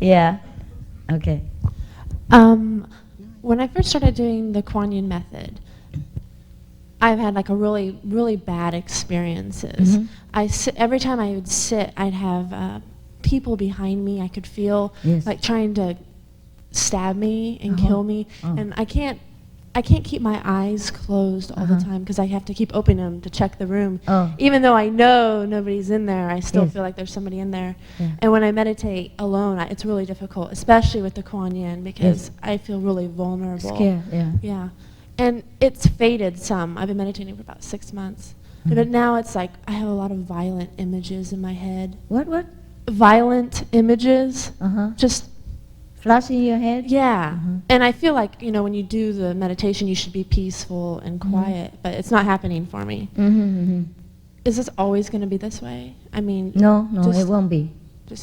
Yeah. Okay. When I first started doing the Kuan Yin method, I've had like a really, really bad experiences. Every time I would sit, I'd have people behind me. I could feel like trying to stab me and kill me, and I can't keep my eyes closed all the time because I have to keep opening them to check the room. Even though I know nobody's in there, I still feel like there's somebody in there. And when I meditate alone, it's really difficult, especially with the Kuan Yin, because I feel really vulnerable. Scared, Yeah. And it's faded some. I've been meditating for about 6 months. But now it's like I have a lot of violent images in my head. What? Violent images. Just flash in your head? Yeah. And I feel like, when you do the meditation, you should be peaceful and quiet, but it's not happening for me. Is this always going to be this way? I mean... No, it won't be.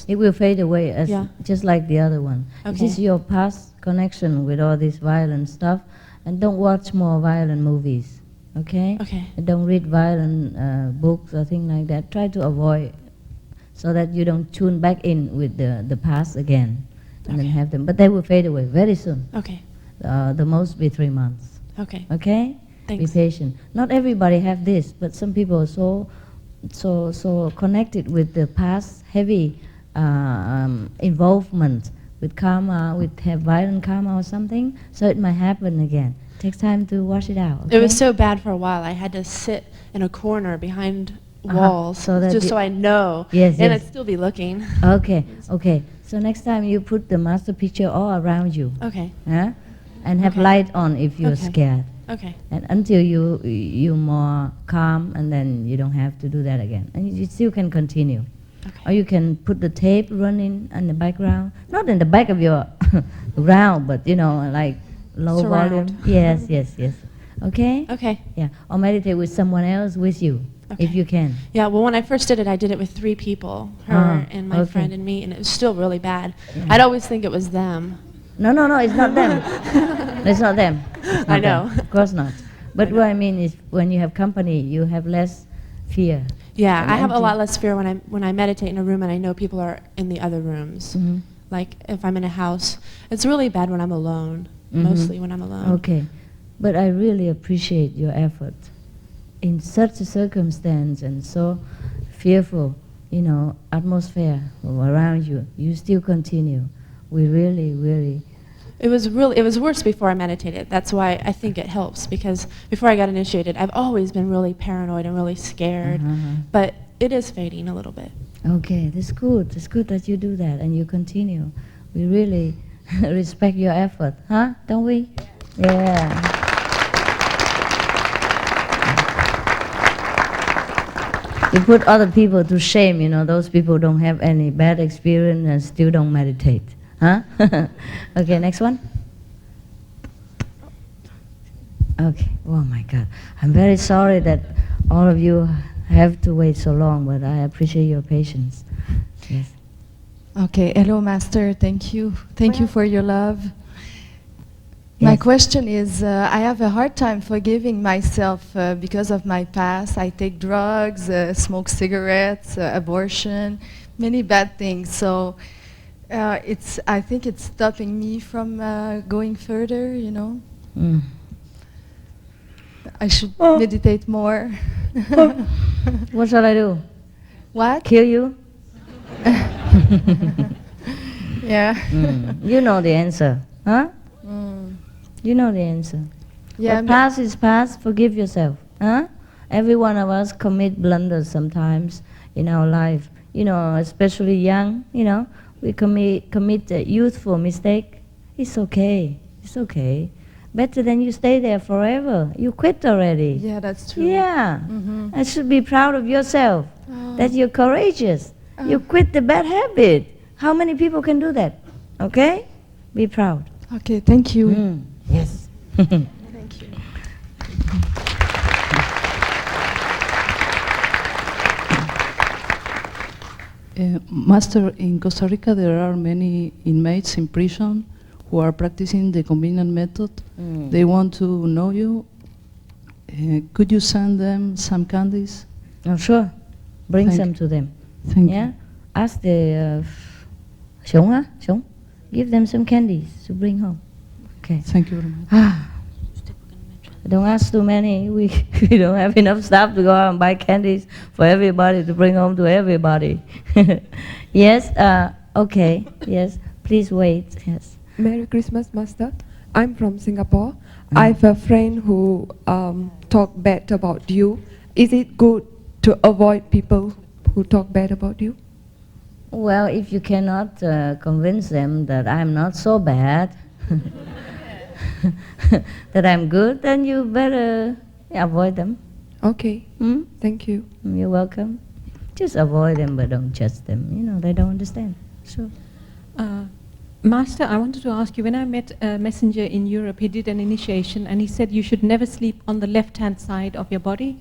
It will fade away just like the other one. Okay. This is your past connection with all this violent stuff, and don't watch more violent movies, okay? Okay. And don't read violent books or things like that. Try to avoid, so that you don't tune back in with the past again. And then have them, but they will fade away very soon. Okay. The most be 3 months. Okay. Okay. Thanks. Be patient. Not everybody have this, but some people are so connected with the past, heavy involvement with karma, with have violent karma or something. So it might happen again. It takes time to wash it out. Okay? It was so bad for a while. I had to sit in a corner behind walls so I know. Yes. And I'd still be looking. Okay. So next time you put the master picture all around you. Okay. And have light on if you're scared. Okay. And until you're more calm, and then you don't have to do that again. And you still can continue. Okay. Or you can put the tape running in the background. Not in the back of your ground, but like low volume. Yes. Okay? Okay. Yeah. Or meditate with someone else with you. Okay. If you can. Yeah, well, when I first did it, I did it with 3 people, her and my friend and me, and it was still really bad. Yeah. I'd always think it was them. No, it's not them. It's not them. I know. Of course not. But what I mean is, when you have company, you have less fear. Yeah, I have a lot less fear when I meditate in a room and I know people are in the other rooms. Like if I'm in a house. It's really bad when I'm alone, mostly when I'm alone. Okay. But I really appreciate your effort. In such a circumstance and so fearful, atmosphere around you, you still continue. We really... It was worse before I meditated. That's why I think it helps, because before I got initiated, I've always been really paranoid and really scared, but it is fading a little bit. Okay, that's good. It's good that you do that and you continue. We really respect your effort, huh? Don't we? Yeah. You put other people to shame, those people don't have any bad experience and still don't meditate. Huh? Okay, next one. Okay, oh my God. I'm very sorry that all of you have to wait so long, but I appreciate your patience. Yes. Okay, hello Master, thank you. Thank you for your love. Yes. My question is, I have a hard time forgiving myself because of my past. I take drugs, smoke cigarettes, abortion, many bad things. So I think it's stopping me from going further, I should meditate more. What shall I do? What? Kill you? Yeah. You know the answer, huh? You know the answer. Yeah. What past is past, forgive yourself, huh? Every one of us commit blunders sometimes in our life. Especially young, we commit a youthful mistake. It's okay. Better than you stay there forever. You quit already. Yeah, that's true. Yeah. I should be proud of yourself, that you're courageous. You quit the bad habit. How many people can do that? Okay? Be proud. Okay, thank you. Yes. Thank you. Master, in Costa Rica there are many inmates in prison who are practicing the convenient method. They want to know you. Could you send them some candies? Oh, sure. Bring some to them. Thank you. Ask the Xiong, huh? Xiong? Give them some candies to bring home. Okay. Thank you very much. Don't ask too many. We don't have enough staff to go out and buy candies for everybody to bring home to everybody. Yes. Okay. Yes. Please wait. Yes. Merry Christmas, Master. I'm from Singapore. I have a friend who talk bad about you. Is it good to avoid people who talk bad about you? Well, if you cannot convince them that I'm not so bad, that I'm good, then you better avoid them. Okay. Hmm? Thank you. You're welcome. Just avoid them, but don't judge them. You know, they don't understand. Sure. Master, I wanted to ask you, when I met a messenger in Europe, he did an initiation and he said you should never sleep on the left-hand side of your body,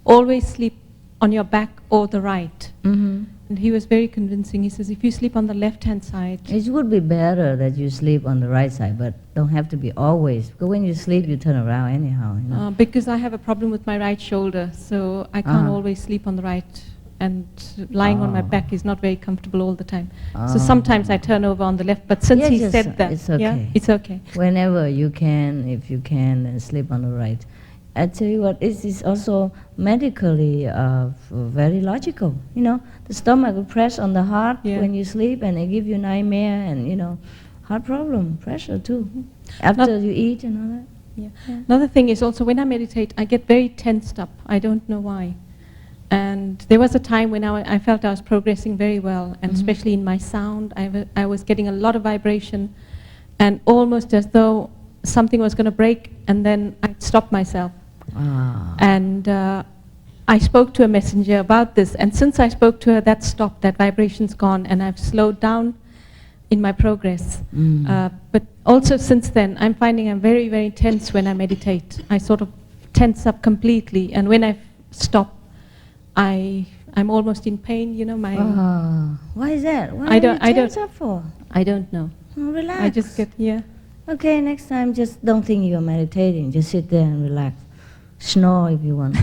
always sleep on your back or the right. Mm-hmm. And he was very convincing. He says if you sleep on the left-hand side... It would be better that you sleep on the right side, but don't have to be always. Because when you sleep, you turn around anyhow. You know? Because I have a problem with my right shoulder, so I can't always sleep on the right. And lying on my back is not very comfortable all the time. So sometimes I turn over on the left, but since he said that, it's okay. yeah, it's okay. Whenever you can, if you can, sleep on the right. I tell you what, it is also medically very logical. You know, the stomach will press on the heart when you sleep, and it give you nightmare and, you know, heart problem, pressure too. After you eat and all that. Yeah. Another thing is also when I meditate, I get very tensed up. I don't know why. And there was a time when I felt I was progressing very well, and especially in my sound, I was getting a lot of vibration, and almost as though something was going to break, and then I stopped myself. And I spoke to a messenger about this, and since I spoke to her, that stopped, that vibration's gone, and I've slowed down in my progress. But also since then, I'm finding I'm very, very tense when I meditate. I sort of tense up completely, and when I stop, I'm almost in pain, you know. Why is that? Why I don't tense up for? I don't know. Oh, relax. I just get Okay, next time just don't think you're meditating. Just sit there and relax. Snore if you want.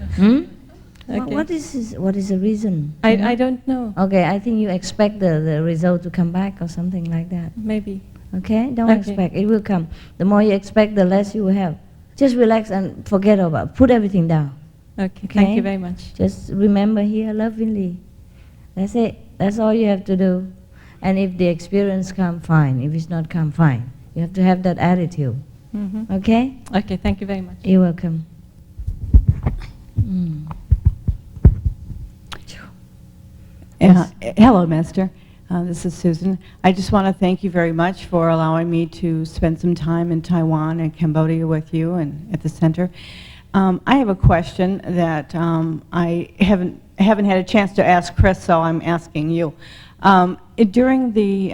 Okay. What is the reason? I don't know. Okay, I think you expect the result to come back or something like that. Maybe. Okay, don't expect. It will come. The more you expect, the less you will have. Just relax and forget about. Put everything down. Okay. Thank you very much. Just remember here lovingly. That's it. That's all you have to do. And if the experience come, fine. If it's not come, fine. You have to have that attitude. Okay? Okay, thank you very much. You're welcome. Hello, Master. This is Susan. I just want to thank you very much for allowing me to spend some time in Taiwan and Cambodia with you and at the center. I have a question that I haven't had a chance to ask Chris, so I'm asking you. During the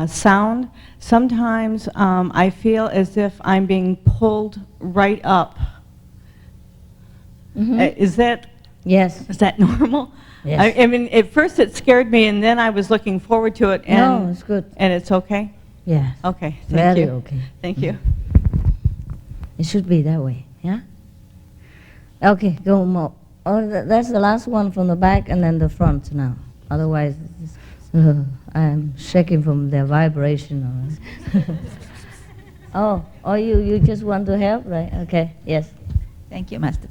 sound, sometimes I feel as if I'm being pulled right up. Is that normal? Yes. I mean, at first it scared me, and then I was looking forward to it. And No, it's good. And it's okay? Yeah. Okay, thank you. Very okay. Thank you. It should be that way, yeah? Okay, go more. Oh, that's the last one from the back and then the front now. Otherwise, I'm shaking from the vibration. Oh, you just want to help, right? Okay, yes. Thank you, Master.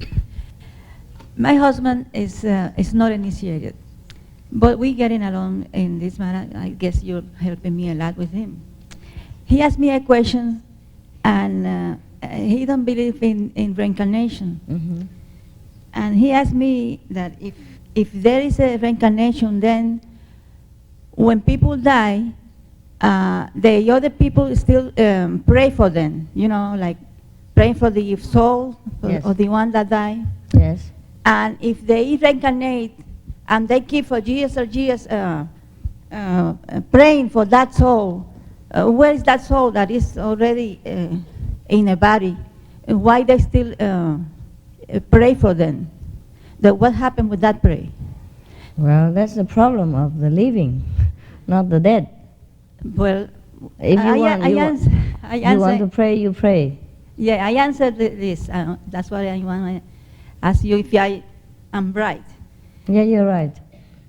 My husband is not initiated, but we're getting along in this matter. I guess you're helping me a lot with him. He asked me a question, and he don't believe in reincarnation. And he asked me that if there is a reincarnation, then when people die, the other people still pray for them, you know, like praying for the soul or the one that died. Yes. And if they reincarnate and they keep for years or years praying for that soul, where is that soul that is already in a body? Why they still pray for them? What happened with that prayer? Well, that's the problem of the living, not the dead. Well, if you want to pray, you pray. Yeah, I answered this. That's why I want to ask you if I am right. Yeah, you're right.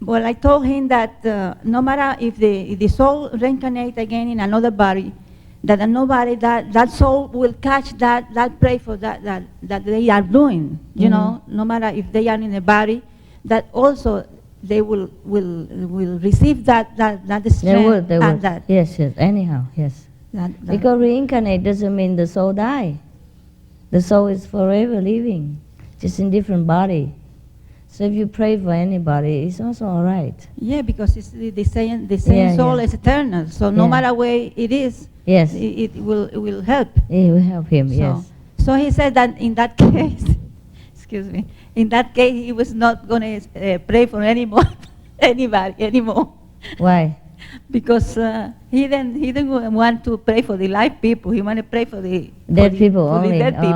Well, I told him that no matter if the soul reincarnate again in another body, that nobody, that soul will catch that prey for that they are doing. You know, no matter if they are in a body, that also they will receive that strength. They will. That, Yes. Anyhow, yes. that. Because reincarnate doesn't mean the soul die. The soul is forever living, just in different body. So if you pray for anybody, it's also all right. Yeah, because it's the same soul is eternal. So no matter where it is, yes, it will help. It will help him. So, yes. So he said that in that case, excuse me, in that case he was not going to pray for anybody anymore. Why? Because he didn't want to pray for the live people. He wanted to pray for the Dead people for only. the dead people.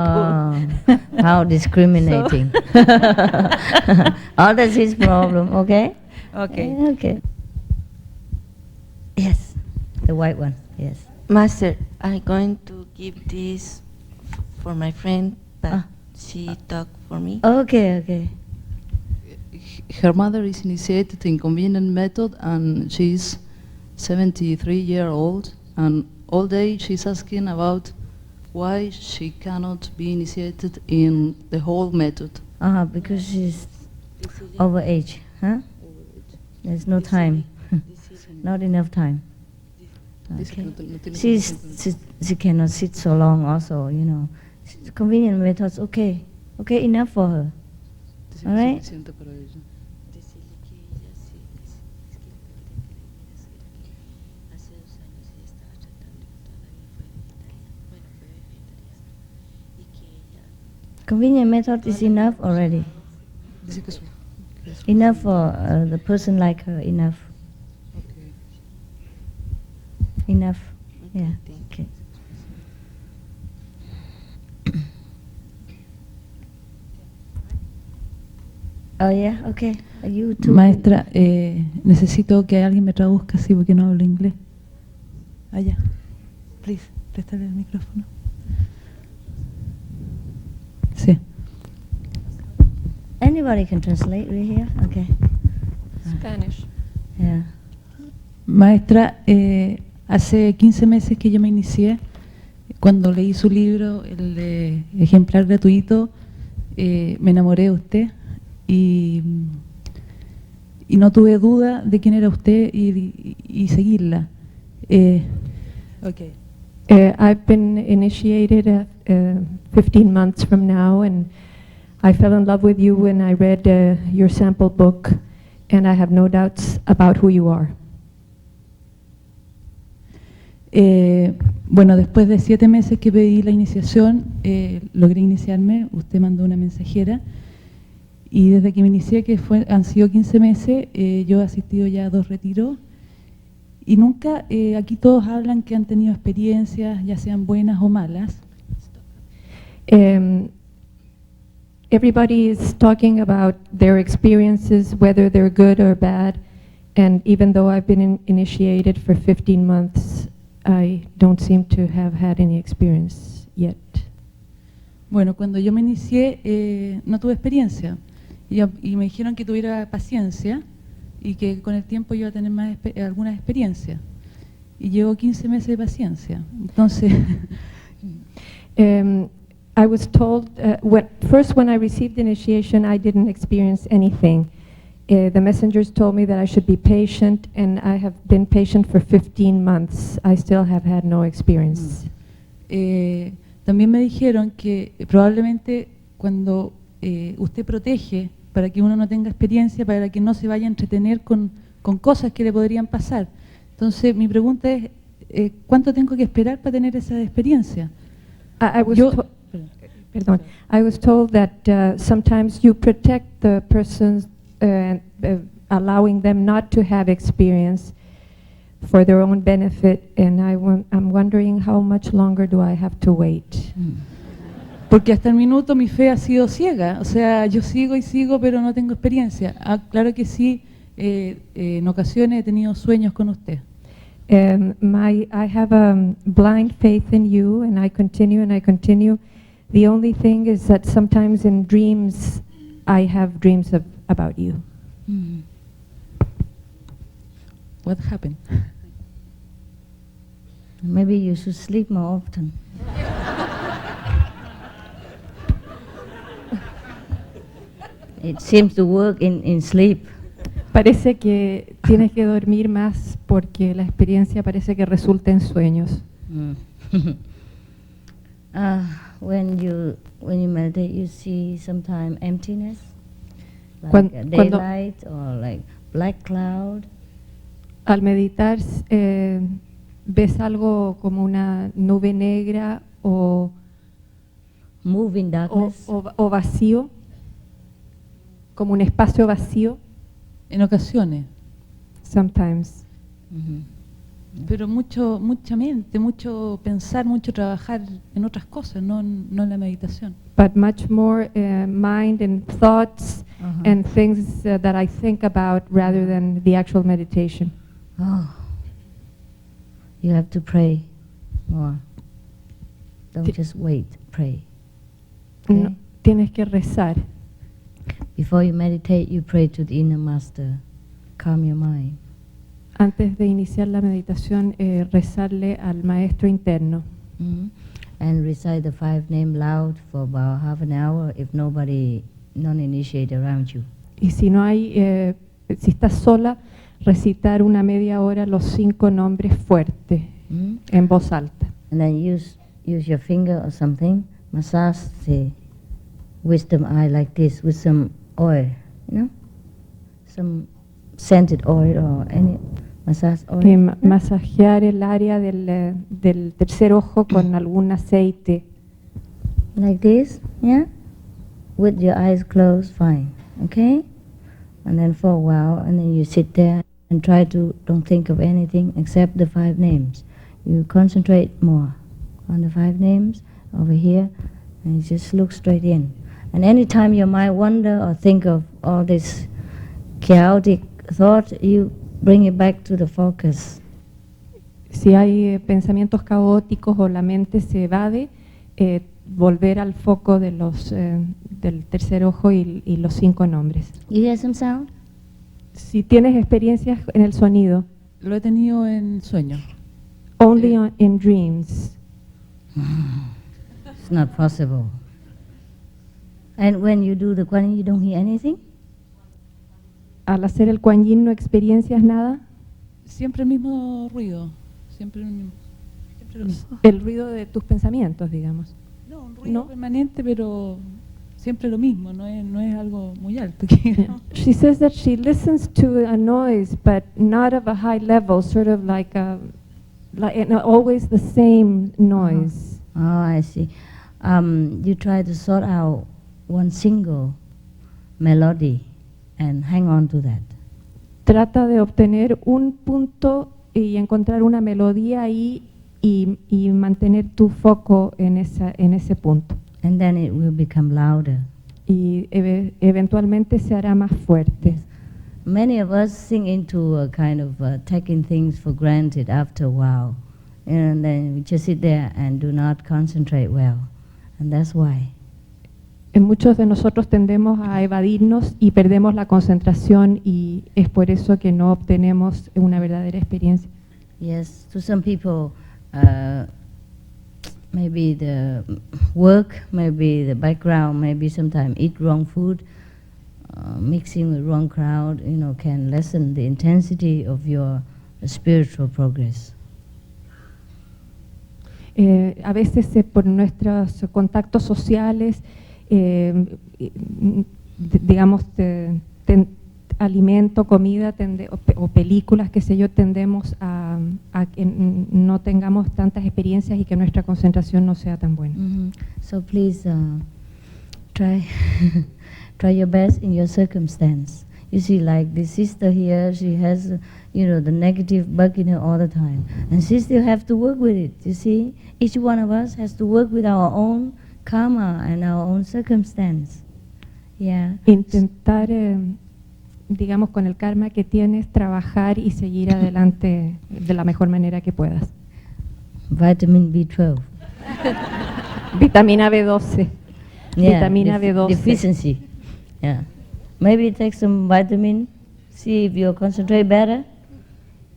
Oh, how discriminating. Oh, that's his problem. Okay. Okay. Okay. Yes, the white one. Yes. Master, I'm going to give this for my friend, but she talked for me. Okay. Okay. Her mother is initiated in convenient method, and she's 73 years old, and all day she's asking about why she cannot be initiated in the whole method. Because she's over age, huh? There's no time. Not enough time. Okay. She cannot sit so long also, you know. Convenient methods, okay. Okay, enough for her. All right? Convenient method is enough already. Enough for the person like her, enough. Enough. Yeah. Okay. Oh yeah, okay. You too. Maestra, necesito que alguien me traduzca, sí, porque no hablo inglés. Allá. Please, préstale el micrófono. Sí. Anybody can translate right here? Okay. Spanish. Yeah. Maestra, hace 15 meses que yo me inicié, cuando leí su libro, el de Ejemplar Gratuito, me enamoré de usted y no tuve duda de quién era usted y seguirla. Okay. I've been initiated 15 months from now, and I fell in love with you when I read your sample book, and I have no doubts about who you are. Bueno, después de 7 meses que pedí la iniciación, logré iniciarme, usted mandó una mensajera, y desde que me inicié, que han sido 15 meses, yo he asistido ya a 2 retiros, y nunca, aquí todos hablan que han tenido experiencias, ya sean buenas o malas. Everybody is talking about their experiences, whether they're good or bad, and even though I've been initiated for 15 months, I don't seem to have had any experience yet. Bueno, cuando yo me inicié, no tuve experiencia, y me dijeron que tuviera paciencia, y que con el tiempo iba a tener algunas experiencias. Y llevo 15 meses de paciencia. Entonces, I was told, when I received initiation, I didn't experience anything. The messengers told me that I should be patient, and I have been patient for 15 months. I still have had no experience. También me dijeron que probablemente cuando usted protege para que uno no tenga experiencia, para que no se vaya a entretener con cosas que le podrían pasar. Entonces, mi pregunta es, ¿cuánto tengo que esperar para tener esa experiencia? I was told that sometimes you protect the persons, allowing them not to have experience for their own benefit, and I'm wondering how much longer do I have to wait? Porque hasta el minuto mi fe ha sido ciega, o sea, yo sigo y sigo, pero no tengo experiencia. Claro que sí, en ocasiones he tenido sueños con usted. I have a blind faith in you, and I continue and I continue. The only thing is that sometimes in dreams, I have dreams about you. What happened? Maybe you should sleep more often. It seems to work in sleep. Parece que tienes que dormir más porque la experiencia parece que resulta en sueños. When you meditate, you see sometimes emptiness, like Cuando daylight or like black cloud. Al meditar, ¿ves algo como una nube negra o Moving darkness. o vacío? Como un espacio vacío? En ocasiones, Sometimes. pero mucha mente, mucho pensar, mucho trabajar en otras cosas, no en la meditación. But much more mind and thoughts and things that I think about rather than the actual meditation. Oh, you have to pray more. Don't just wait, pray. No, Okay? tienes que rezar. Before you meditate, you pray to the inner master. Calm your mind. Antes de iniciar la meditación, rezarle al maestro interno. And recite the 5 names loud for about half an hour if non-initiated around you. Y si no hay, si estás sola, recitar una media hora los 5 nombres fuertes en voz alta. And then use your finger or something, massage the wisdom eye like this with some oil, some scented oil or any massage oil. Y masajear el área del tercer ojo con algún aceite. Like this, yeah? With your eyes closed, fine, okay? And then for a while, and then you sit there and don't think of anything except the 5 names. You concentrate more on the 5 names over here, and you just look straight in. And anytime your mind wander or think of all this chaotic thought, you bring it back to the focus. Si hay pensamientos caóticos o la mente se evade, volver al foco de del tercer ojo y los 5 nombres. You hear some sound? Si tienes experiencias en el sonido, Lo he tenido en sueños. only in dreams. It's not possible. And when you do the Kuan Yin, you don't hear anything? Al hacer el Kuan Yin no experiencias nada. Siempre el mismo ruido, siempre lo mismo. El ruido de tus pensamientos, digamos. No, un ruido permanente, pero siempre lo mismo, no es algo muy alto. digamos. She says that she listens to a noise, but not of a high level, sort of like always the same noise. Oh, I see. You try to sort out one single melody and hang on to that. Trata de obtener un punto y encontrar una melodía ahí y mantener tu foco en ese punto. And then it will become louder. Y eventualmente se hará más fuerte. Many of us sink into a kind of taking things for granted after a while. And then we just sit there and do not concentrate well. And that's why. Muchos de nosotros tendemos a evadirnos y perdemos la concentración y es por eso que no obtenemos una verdadera experiencia. Yes, to some people, maybe the work, maybe the background, maybe sometimes eat wrong food, mixing with wrong crowd, can lessen the intensity of your spiritual progress. A veces por nuestros contactos sociales, digamos, alimento, comida o películas, qué sé yo, tendemos a que no tengamos tantas experiencias y que nuestra concentración no sea tan buena. So please try your best in your circumstance. You see, like this sister here, she has, the negative bug in her all the time. And she still have to work with it, you see. Each one of us has to work with our own karma and our own circumstance. Yeah. Intentar, digamos, con el karma que tienes, trabajar y seguir adelante de la mejor manera que puedas. Vitamin B12. Vitamina B12. Yeah, Vitamina B12. Deficiency. Yeah. Maybe take some vitamin, see if you concentrate better.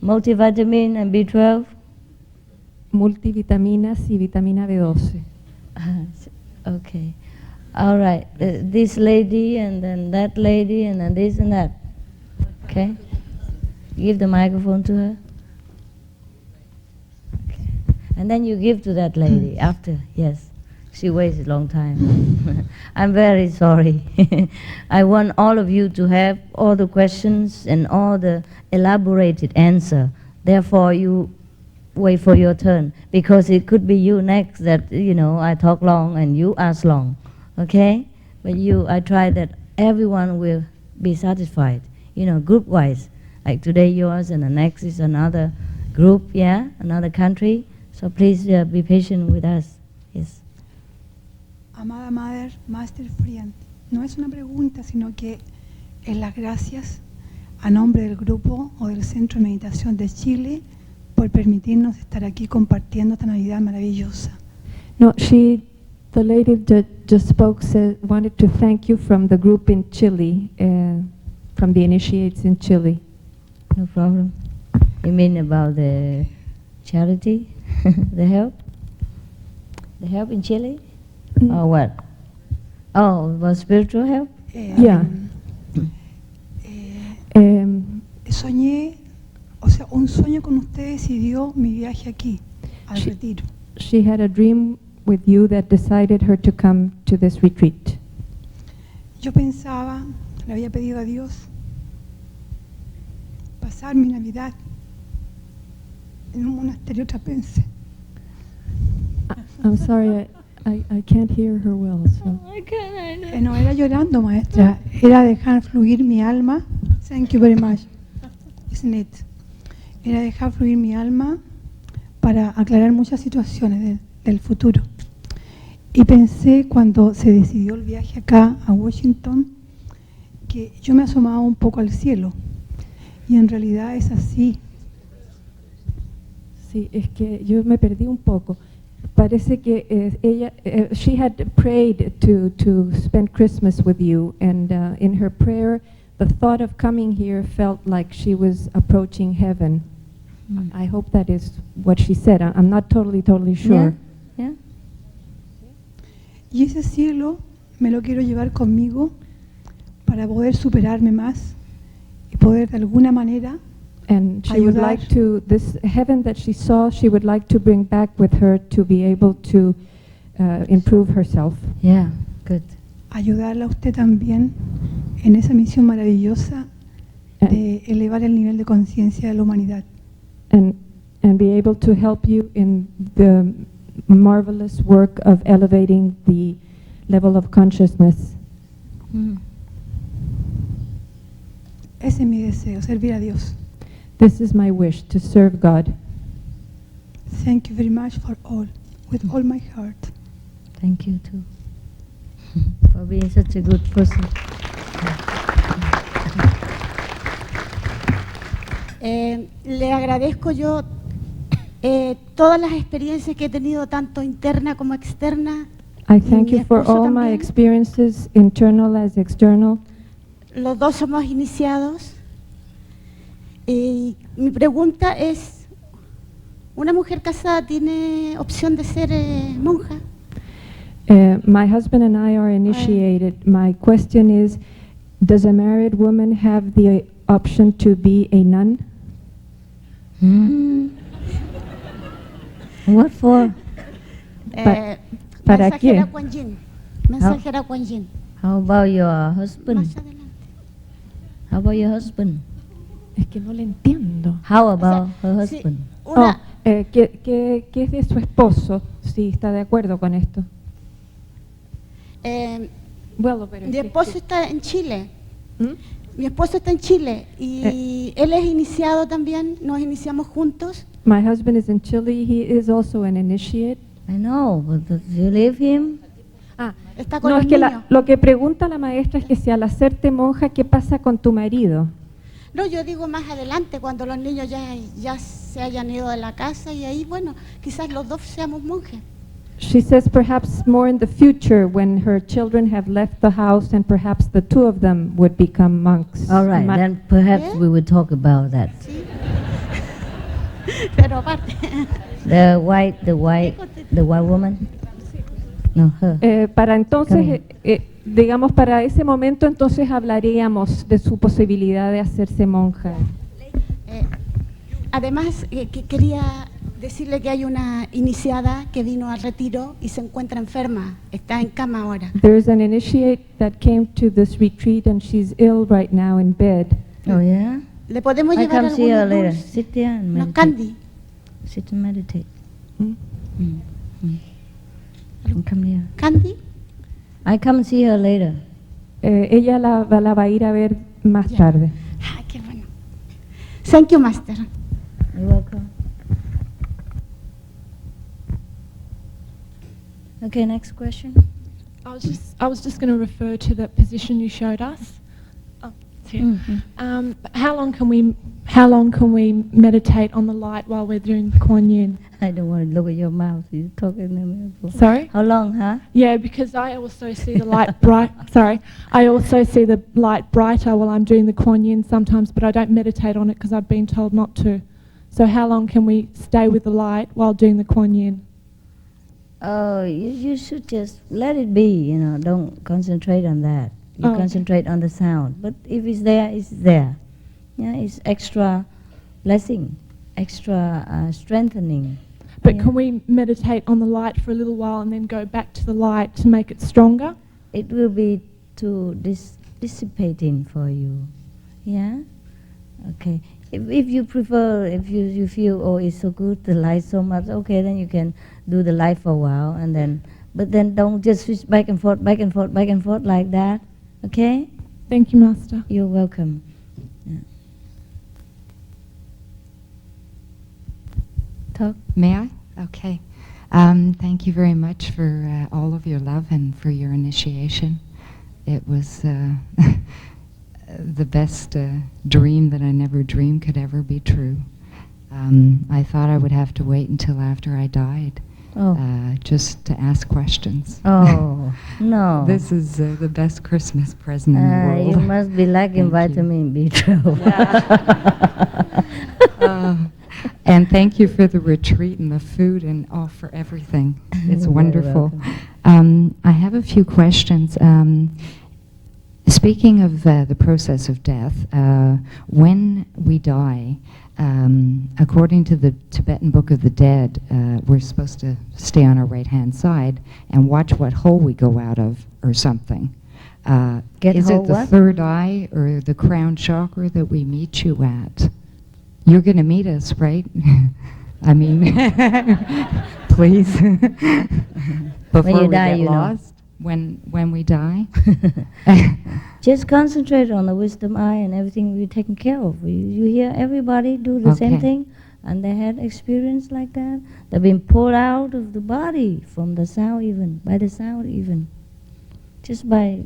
Multivitamin and B12? Multivitaminas y vitamina B12. Okay. All right. This lady and then that lady and then this and that. Okay. Give the microphone to her. Okay. And then you give to that lady after. Yes. She waits a long time. I'm very sorry. I want all of you to have all the questions and all the elaborated answer. Therefore, you wait for your turn, because it could be you next that, you know, I talk long and you ask long. Okay? But I try that everyone will be satisfied, you know, group-wise. Like today yours and the next is another group, yeah, another country. So please be patient with us. Yes. Amada Mother, Master Friend, no es una pregunta, sino que es las gracias a nombre del grupo o del Centro de Meditación de Chile por permitirnos estar aquí compartiendo esta Navidad maravillosa. No, the lady that just spoke wanted to thank you from the group in Chile, from the initiates in Chile. No problem. You mean about the charity, the help? The help in Chile? Or what? Oh, about spiritual help? Yeah. Soñé, o sea, un sueño con ustedes y dio mi viaje aquí, al retiro. She had a dream with you that decided her to come to this retreat. Yo pensaba, le había pedido a Dios pasar mi Navidad en un monasterio trapense. I'm sorry, I can't hear her well. So. No era llorando, maestra, era dejar fluir mi alma. Thank you very much. Isn't it? Era dejar fluir mi alma para aclarar muchas situaciones del futuro. Y pensé cuando se decidió el viaje acá a Washington que yo me asomaba un poco al cielo y en realidad es así. Sí, es que yo me perdí un poco. Parece que ella, she had prayed to spend Christmas with you, and in her prayer, the thought of coming here felt like she was approaching heaven. I hope that is what she said. I'm not totally sure. Yeah. Y ese cielo me lo quiero llevar conmigo para poder superarme más y poder de alguna manera And she would like to, this heaven that she saw, she would like to bring back with her to be able to improve herself. Yeah, good. Ayudarla a usted también en esa misión maravillosa de elevar el nivel de conciencia de la humanidad. And be able to help you in the marvelous work of elevating the level of consciousness. Ese es mi deseo, servir a Dios. This is my wish, to serve God. Thank you very much for all, with all my heart. Thank you too, for being such a good person. Le agradezco yo todas las experiencias que he tenido, tanto interna como externa. I thank you for all my experiences, internal as external. Los dos somos iniciados. Mi pregunta es, ¿una mujer casada tiene opción de ser monja? My husband and I are initiated. My question is, does a married woman have the option to be a nun? What for? ¿Para qué? Mensajera Kuan Yin. How about your husband? How about your husband? Es que no le entiendo. How about her husband? ¿Qué es de su esposo? Si está de acuerdo con esto. Mi esposo está en Chile. Mi esposo está en Chile y él es iniciado también. Nos iniciamos juntos. My husband is in Chile. He is also an initiate. I know, but do you leave him? Está con No, los es que niños. lo que pregunta la maestra es que si al hacerte monja, ¿qué pasa con tu marido? No, yo digo más adelante, cuando los niños ya se hayan ido de la casa y ahí, bueno, quizás los dos seamos monjes. She says perhaps more in the future when her children have left the house and perhaps the two of them would become monks. All right, then perhaps we would talk about that. Pero aparte. The white woman. No, her. Para entonces, Come digamos, para ese momento entonces hablaríamos de su posibilidad de hacerse monja. Además, que quería decirle que hay una iniciada que vino al retiro y se encuentra enferma, está en cama ahora. There's an initiate that came to this retreat and she's ill right now in bed. Oh yeah. ¿Le podemos I llevar come see her algunos later. dulces? Sit there and No, meditate. candy. Sit and meditate. Come here. Candy. I come see her later. Ella la va a ir a ver más Ya. tarde. Ah, qué bueno. Thank you, Master. You're welcome. Okay, next question. I was just going to refer to the position you showed us. Oh, it's here. How long can we meditate on the light while we're doing Kuan Yin? I don't want to look at your mouth. You're talking to me. Sorry? How long, huh? Yeah, because I also see the light bright. Sorry, I also see the light brighter while I'm doing the Kuan Yin sometimes, but I don't meditate on it because I've been told not to. So how long can we stay with the light while doing the Kuan Yin? Oh, you should just let it be, you know, don't concentrate on that. You Okay. concentrate on the sound. But if it's there, it's there. Yeah, it's extra blessing, extra strengthening. But Yeah. can we meditate on the light for a little while and then go back to the light to make it stronger? It will be too dissipating for you. Yeah? Okay. If you prefer, if you feel, oh, it's so good, the light so much, okay, then you can do the light for a while, and then, but then don't just switch back and forth, back and forth, back and forth like that, okay? Thank you, Master. You're welcome. Yeah. Talk. May I? Okay. Thank you very much for all of your love and for your initiation. It was the best dream that I never dreamed could ever be true. I thought I would have to wait until after I died just to ask questions. Oh, no. This is the best Christmas present in the world. You must be lacking Thank you. vitamin B12. And thank you for the retreat and the food and for everything. It's You're wonderful. welcome. I have a few questions. Speaking of the process of death, when we die, according to the Tibetan Book of the Dead, we're supposed to stay on our right-hand side and watch what hole we go out of or something. Is hole it the what? third eye or the crown chakra that we meet you at? You're going to meet us, right? I mean, please. Before you we die, get you know. lost. When we die. Just concentrate on the wisdom eye and everything will be taken care of. You hear everybody do the same Okay. thing, and they had experience like that. They've been pulled out of the body from the sound even, by the sound even. Just by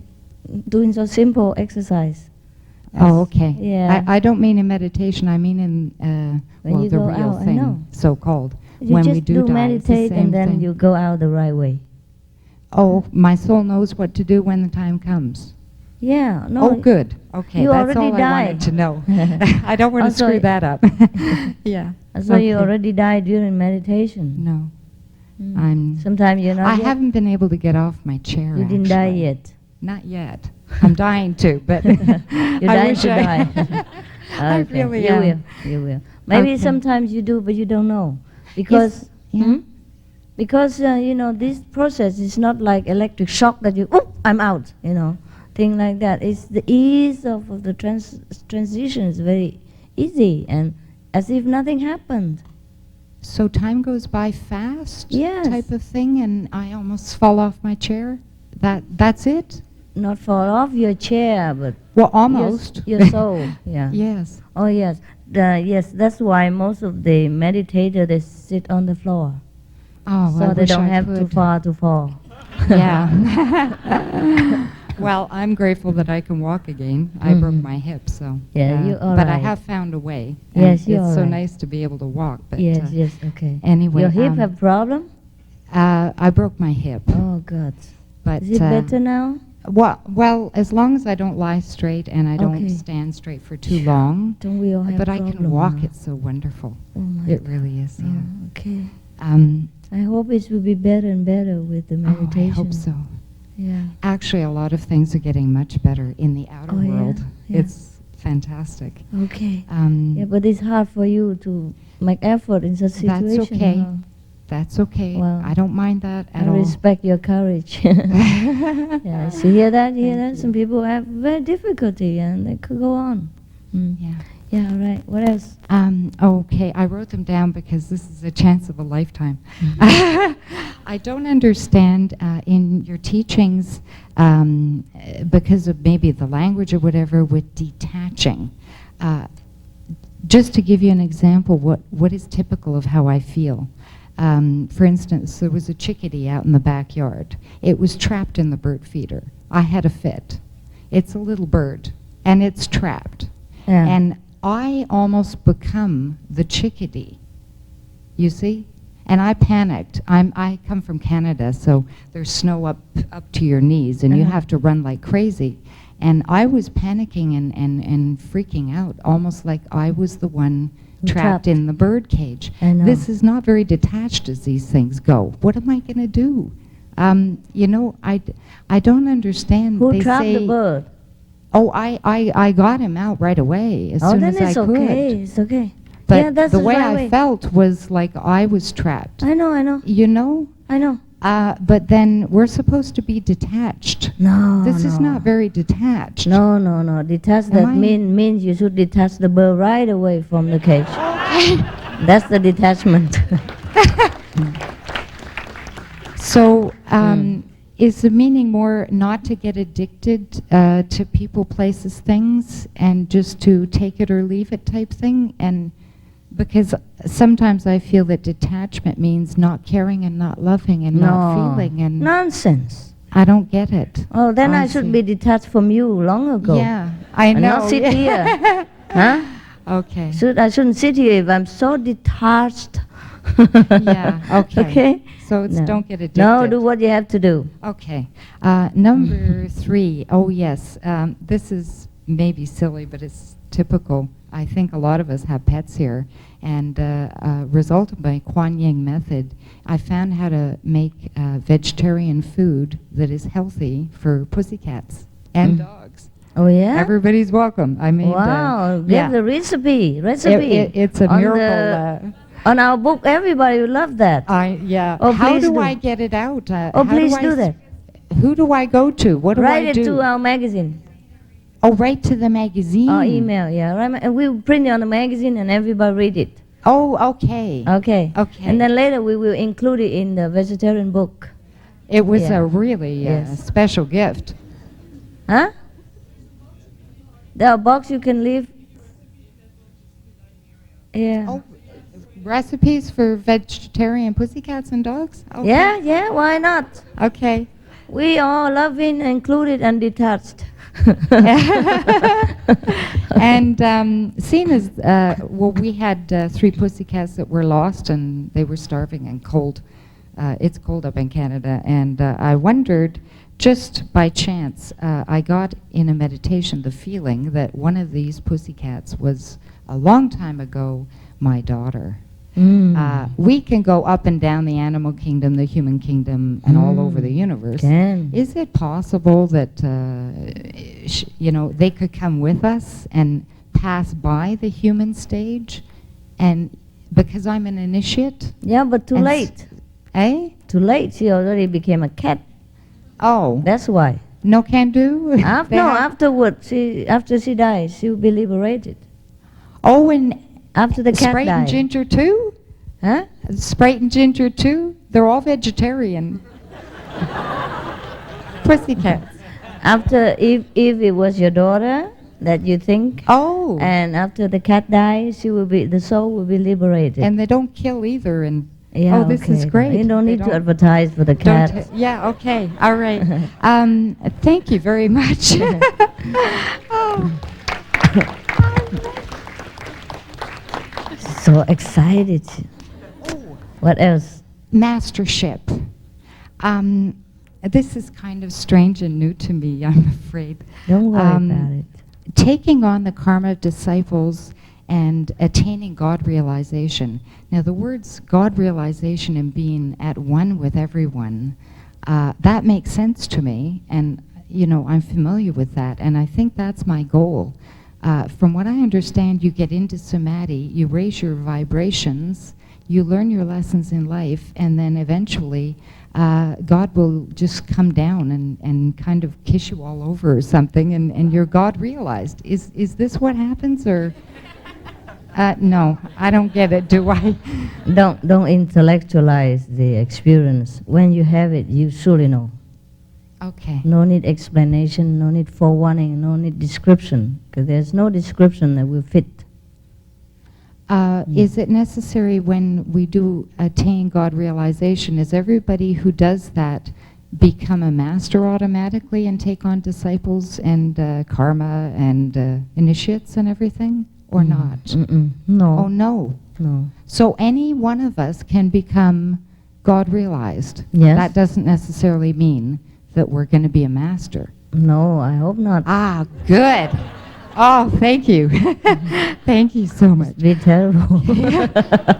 doing so simple exercise. Oh, okay. Yeah. I don't mean in meditation. I mean in When well, you the go real out, I thing, know. so-called. You When just we do die, it's the meditate same and then thing. you go out the right way. Oh, my soul knows what to do when the time comes. Yeah, no. Oh, good. Okay, you that's already all died. I wanted to know. I don't want to Also, screw that up. Yeah. So you Okay. already died during meditation. No. I'm. Sometimes you're not I yet. haven't been able to get off my chair. You didn't die actually. yet. Not yet. I'm dying to, but You're I dying wish to I. die. I Okay, really you am. will. You will. Maybe Okay. sometimes you do, but you don't know, because Yeah. because you know, this process is not like electric shock that you I'm out, you know, thing like that. It's the ease of the transition is very easy and as if nothing happened. So time goes by fast, Yes. type of thing, and I almost fall off my chair. That's it. Not fall off your chair, but Well, almost. your soul. Yeah. Yes. Oh yes. Yes. That's why most of the meditators they sit on the floor. Oh, So I they wish don't I have too could. far to fall. Yeah. Well, I'm grateful that I can walk again. I broke Mhm. my hip, so. Yeah, you're all But I right. have found a way. and Yes, you're It's all so right. nice to be able to walk. But Yes, yes, okay. Anyway. Your hip have problem? I broke my hip. Oh God. But Is it better now? Well, as long as I don't lie straight and I don't Okay. stand straight for too long, Don't we all have but I can problem, walk. huh? It's so wonderful. Oh my It really is. Oh, Yeah. okay. Um, I hope it will be better and better with the meditation. I hope so. Yeah. Actually, a lot of things are getting much better in the outer Oh, yeah, world. yeah. It's fantastic. Okay. Um, Yeah, but it's hard for you to make effort in such situation. That's okay. huh? That's okay. Well, I don't mind that at I all. respect your courage. Yes, you hear that? You hear that? Some people have very difficulty and they could go on. Mm. Yeah. Yeah, right. What else? Okay, I wrote them down because this is a chance of a lifetime. Mm-hmm. I don't understand in your teachings, because of maybe the language or whatever, with detaching. Just to give you an example, what is typical of how I feel. For instance, there was a chickadee out in the backyard. It was trapped in the bird feeder. I had a fit. It's a little bird, and it's trapped. Yeah. And I almost become the chickadee, you see? And I panicked. I come from Canada, so there's snow up to your knees, and you have to run like crazy. And I was panicking and freaking out, almost like I was the one trapped in the bird cage. I know. This is not very detached as these things go. What am I going to do? You know, I don't understand. Who They trapped say, the bird? Oh, I got him out right away as soon then as I it's could. okay. It's okay. But yeah, that's the the way right I way. felt was like I was trapped. I know. You know? I know. But then we're supposed to be detached. No, This is not very detached. No. Detach, that I- means you should detach the bird right away from the cage. That's the detachment. So, is the meaning more not to get addicted to people, places, things, and just to take it or leave it type thing? And because sometimes I feel that detachment means not caring and not loving and not feeling, and Nonsense. I don't get it. Oh, then I see. should be detached from you long ago. Yeah, I And know. not sit here. Huh? Okay. I shouldn't sit here if I'm so detached. Yeah, okay. Okay? So it's No. don't get addicted. No, do what you have to do. Okay. Number 3. Oh, yes. This is maybe silly, but it's typical. I think a lot of us have pets here. And result of my Kuan Yin method, I found how to make vegetarian food that is healthy for pussycats and dogs. Oh, yeah? Everybody's welcome. I mean, Wow, give yeah. the recipe. It's a On miracle. on our book, everybody will love that. Yeah. Oh, How please do do. I get it out? Oh, please do that. Who do I go to? What do Write I it do? to our magazine. Oh, write to the magazine. Or email, yeah. And we'll print it on the magazine and everybody read it. Oh, okay. Okay. Okay. And then later we will include it in the vegetarian book. It was Yeah. a really Yes. special gift. Huh? There are box you can leave. Yeah. Oh, recipes for vegetarian pussycats and dogs? Okay. Yeah, why not? Okay. We are loving, included, and detached. And seeing as, well, we had 3 pussycats that were lost and they were starving and cold. It's cold up in Canada. And I wondered, just by chance, I got in a meditation the feeling that one of these pussycats was, a long time ago, my daughter. We can go up and down the animal kingdom, the human kingdom, and all over the universe. Can. Is it possible that, you know, they could come with us and pass by the human stage? And because I'm an initiate? Yeah, but too And late. Eh? Too late. She already became a cat. Oh. That's why. No can do? Afterwards, after she dies, she will be liberated. Oh, and after the cat Sprite died. and Ginger too? Huh? Sprite and Ginger too? They're all vegetarian. Pussycats. After, if it was your daughter that you think, oh, and after the cat dies, the soul will be liberated. And they don't kill either. And yeah, oh, this is okay. great. You don't They need to advertise for the cat. Yeah, okay, all right. Thank you very much. Oh. So excited. What else? Mastership. This is kind of strange and new to me, I'm afraid. Don't worry about it. Taking on the karma of disciples and attaining God realization. Now the words God realization and being at one with everyone, that makes sense to me, and you know, I'm familiar with that, and I think that's my goal. From what I understand, you get into samadhi, you raise your vibrations, you learn your lessons in life, and then eventually God will just come down and kind of kiss you all over or something, and you're God realized. Is this what happens, or? No, I don't get it, do I? Don't intellectualize the experience. When you have it, you surely know. Okay. No need explanation, no need forewarning, no need description, because there's no description that will fit. Is it necessary when we do attain God realization, is everybody who does that become a master automatically and take on disciples and karma and initiates and everything, or not? No. Oh, no. No. So any one of us can become God realized. Yes. That doesn't necessarily mean that we're going to be a master. No, I hope not. Ah, good. Oh, thank you. Thank you so much. Be terrible.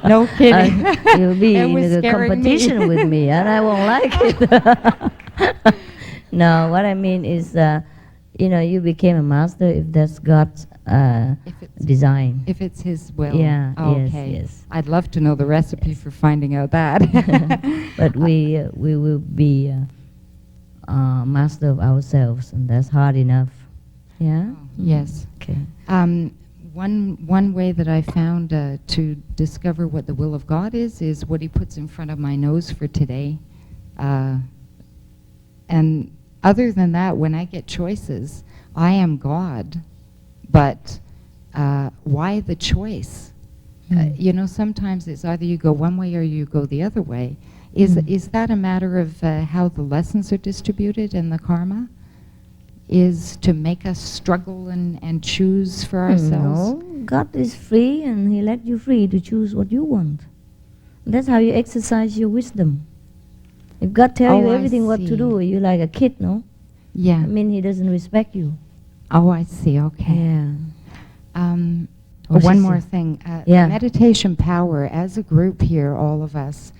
No kidding. You'll be It in was the scaring competition me. with me, and I won't like it. No, what I mean is, you know, you became a master if that's God's design. If it's His will. Yeah. Okay. Yes. I'd love to know the recipe for finding out that. But we will be master of ourselves, and that's hard enough. Yeah. Yes. Okay. One way that I found to discover what the will of God is what He puts in front of my nose for today. And other than that, when I get choices, I am God, but why the choice? You know, sometimes it's either you go one way or you go the other way. Is that a matter of how the lessons are distributed and the karma? Is to make us struggle and choose for ourselves? No, God is free, and He let you free to choose what you want. That's how you exercise your wisdom. If God tells you I everything what to see. do, you're like a kid, no? Yeah. I mean, He doesn't respect you. Oh, I see. Okay. Yeah. One she more said. thing. Yeah. Meditation Power, as a group here, all of us,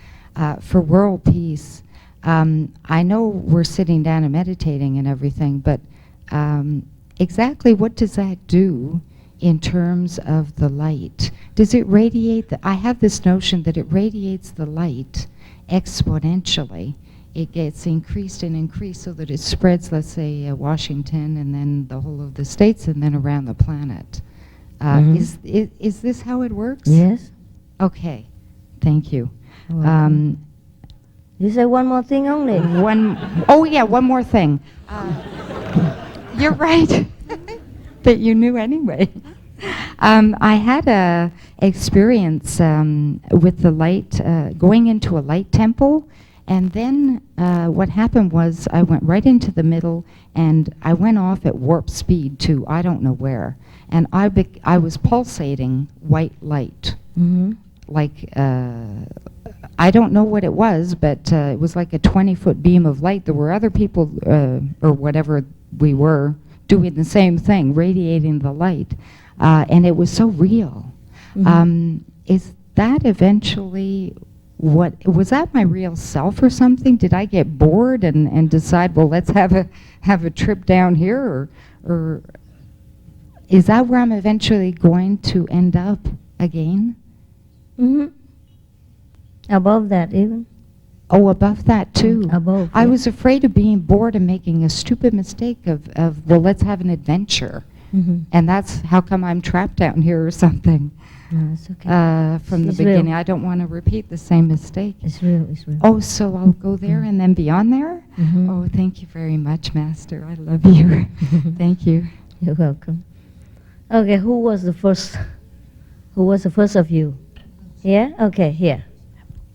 for world peace, I know we're sitting down and meditating and everything, but exactly what does that do in terms of the light? Does it radiate? I have this notion that it radiates the light exponentially. It gets increased and increased so that it spreads, let's say, Washington and then the whole of the states and then around the planet. Is this how it works? Yes. Okay. Thank you. You say one more thing only. Oh yeah, one more thing. You're right. But you knew anyway. I had a experience with the light, going into a light temple, and then what happened was I went right into the middle, and I went off at warp speed to I don't know where, and I was pulsating white light, like I don't know what it was, but it was like a 20-foot beam of light. There were other people or whatever we were doing the same thing, radiating the light, and it was so real. Is that eventually what, was that my real self or something? Did I get bored and decide, well, let's have a trip down here, or is that where I'm eventually going to end up again? Above that even. Oh, above that too. Above. I was afraid of being bored and making a stupid mistake of well, let's have an adventure. And that's how come I'm trapped down here or something. No, it's okay. From the It's beginning. real. I don't want to repeat the same mistake. It's real, it's real. Oh, so I'll go there and then beyond there? Oh, thank you very much, Master. I love you. Thank you. You're welcome. Okay, who was the first? Who was the first of you? Yeah? Okay, here.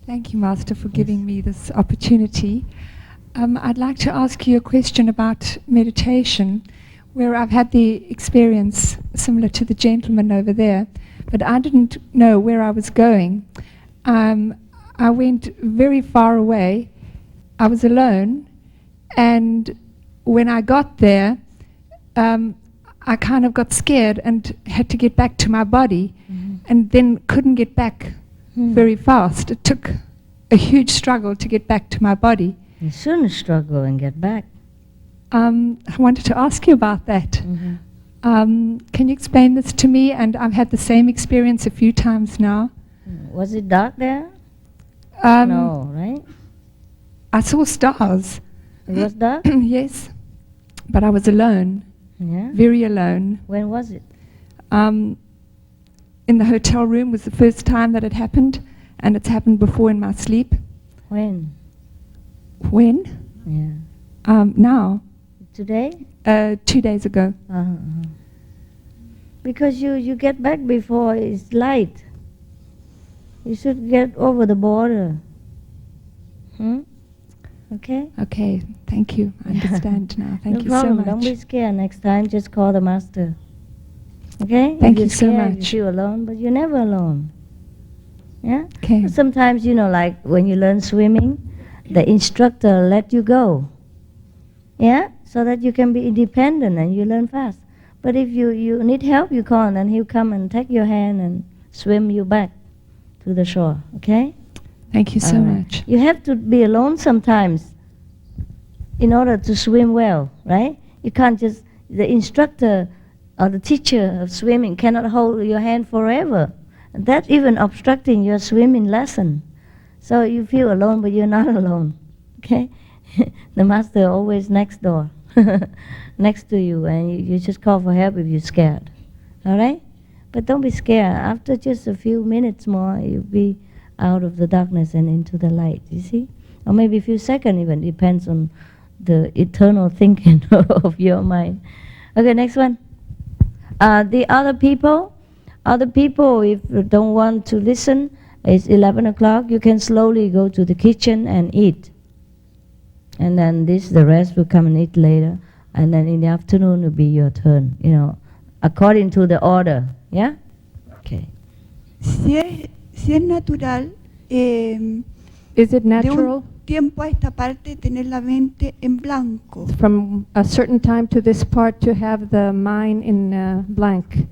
Thank you, Master, for giving me this opportunity. I'd like to ask you a question about meditation, where I've had the experience similar to the gentleman over there, but I didn't know where I was going. I went very far away. I was alone, And when I got there, I kind of got scared and had to get back to my body, and then couldn't get back very fast. It took a huge struggle to get back to my body. You shouldn't struggle and get back. I wanted to ask you about that. Can you explain this to me? And I've had the same experience a few times now. Was it dark there? No, right? I saw stars. It was dark? Yes, but I was alone. Yeah? Very alone. When was it? In the hotel room was the first time that it happened, and it's happened before in my sleep. When? When? Yeah. Now. Today? 2 days ago. Because you get back before it's light. You should get over the border. Okay? Okay, thank you. I understand now. Thank No you problem. so much. Don't be scared. Next time, just call the master. Okay? Thank If you so you're scared, much. You feel alone, but you're never alone. Yeah? Okay. Sometimes, like when you learn swimming, the instructor let you go. Yeah? So that you can be independent and you learn fast. But if you need help, you call and he'll come and take your hand and swim you back to the shore. Okay? Thank you so much. You have to be alone sometimes in order to swim well, right? You can't just, the instructor or the teacher of swimming cannot hold your hand forever. That's even obstructing your swimming lesson. So you feel alone, but you're not alone, okay? The master always next door, next to you, and you just call for help if you're scared, all right? But don't be scared. After just a few minutes more, you'll be out of the darkness and into the light, you see? Or maybe a few seconds even, depends on the eternal thinking of your mind. Okay, next one. The other people, if you don't want to listen, it's 11 o'clock, you can slowly go to the kitchen and eat. And then the rest will come and eat later. And then in the afternoon will be your turn, according to the order, yeah? Okay. Si es natural, Is it de natural un tiempo a esta parte tener la mente en blanco. from a certain time to this part to have the mind in blank?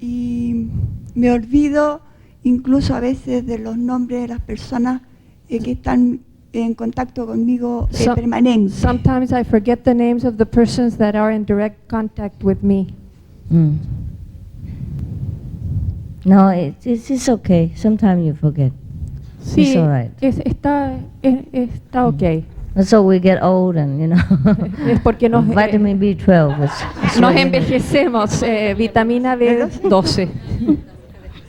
Y me olvido incluso a veces de los nombres de las personas que están en contacto conmigo permanente. Sometimes I forget the names of the persons that are in direct contact with me. No, it's okay. Sometimes you forget. Sí, It's all right. Está okay. So we get old and, Es porque nos, vitamin B12 is nos really- envejecemos, vitamina B12.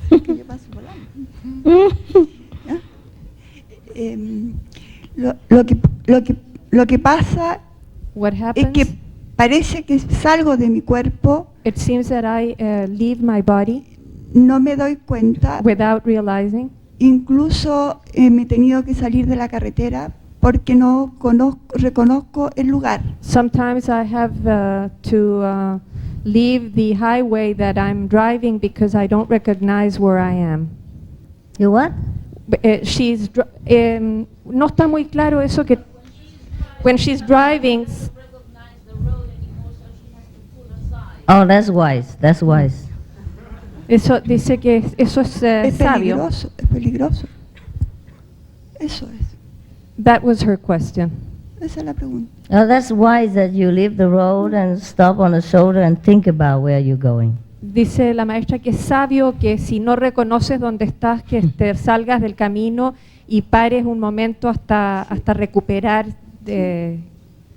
Que yo paso volando. Lo que pasa What es happens? que parece que salgo de mi cuerpo, It seems that I leave my body no me doy cuenta, without realizing. incluso me he tenido que salir de la carretera porque no reconozco el lugar. Sometimes I have to leave the highway that I'm driving because I don't recognize where I am. You what? No está muy claro eso que when she's driving. Oh, that's wise. That's wise. Eso dice que eso es Es sabio. peligroso, es peligroso. Eso es. That was her question. Esa es la pregunta. Oh, that's wise that you leave the road and stop on the shoulder and think about where you're going. Dice la maestra que es sabio que si no reconoces dónde estás, que te salgas del camino y pares un momento hasta recuperar, que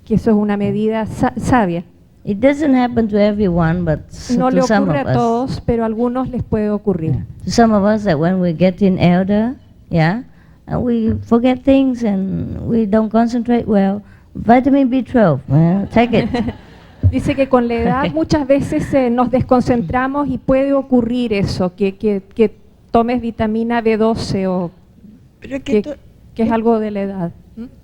eso es una medida sabia. It doesn't happen to everyone, but No le to some ocurre of a us. todos, pero a algunos les puede ocurrir. To some of us that when we get in elder, and we forget things and we don't concentrate well, vitamin B12, take it. Dice que con la edad muchas veces nos desconcentramos y puede ocurrir eso, que tomes vitamina B12 o Pero es que que es algo de la edad.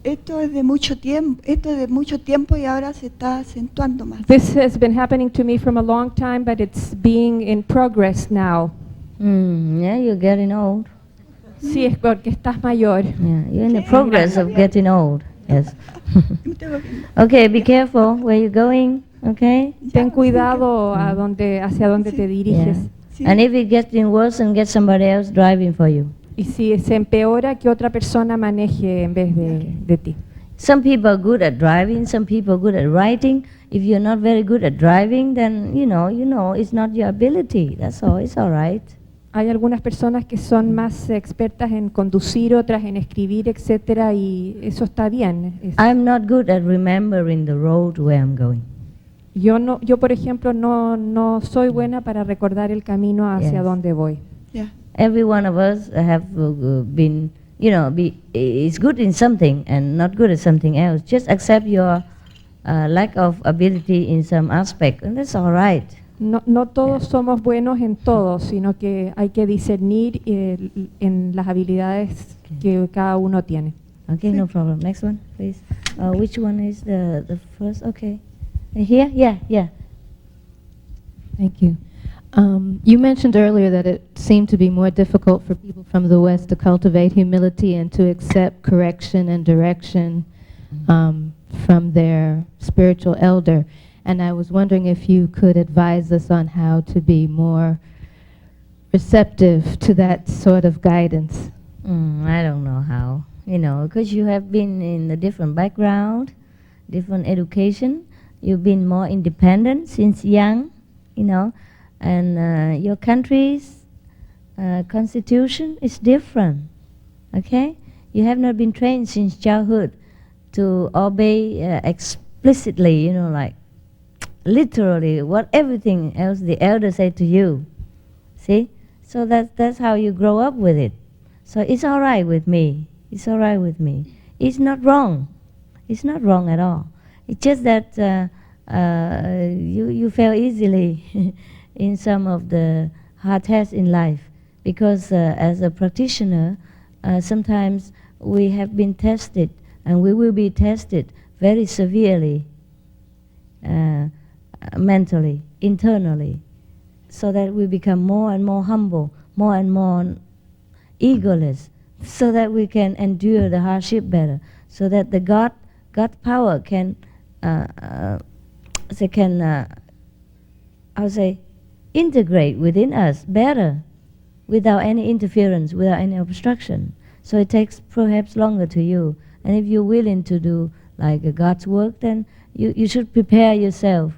esto es de mucho tiempo y ahora se está acentuando más. This has been happening to me from a long time, but it's being in progress now. Yeah, you're getting old. Sí, es porque estás mayor. Yeah, you're in the progress of getting old. Yes. Okay, be careful where you're going, okay? Ten cuidado hacia donde te diriges. Yeah. And if it gets worse, and get somebody else driving for you. Y si se empeora, que otra persona maneje en vez de ti. Some people are good at driving, some people are good at writing. If you're not very good at driving, then you know, it's not your ability. That's all. It's all right. Hay algunas personas que son más expertas en conducir, otras en escribir, etcétera, y eso está bien. I'm not good at remembering the road where I'm going. Yo por ejemplo no soy buena para recordar el camino hacia donde voy. Yeah. Every one of us have been, is good in something and not good at something else. Just accept your lack of ability in some aspect, and that's all right. No todos somos buenos en todo, sino que hay que discernir en las habilidades que cada uno tiene. Okay, no problem. Next one, please. Which one is the first? Okay. Here? Yeah. Thank you. You mentioned earlier that it seemed to be more difficult for people from the West to cultivate humility and to accept correction and direction from their spiritual elder. And I was wondering if you could advise us on how to be more receptive to that sort of guidance. I don't know how, because you have been in a different background, different education. You've been more independent since young, and your country's constitution is different, okay? You have not been trained since childhood to obey explicitly, like literally what everything else the elder said to you. See? So that's how you grow up with it. So it's all right with me. It's all right with me. It's not wrong. It's not wrong at all. It's just that you fail easily in some of the hard tests in life, because as a practitioner, sometimes we have been tested, and we will be tested very severely, mentally, internally, so that we become more and more humble, more and more egoless, so that we can endure the hardship better, so that the God power can integrate within us better, without any interference, without any obstruction. So it takes perhaps longer to you. And if you're willing to do like God's work, then you should prepare yourself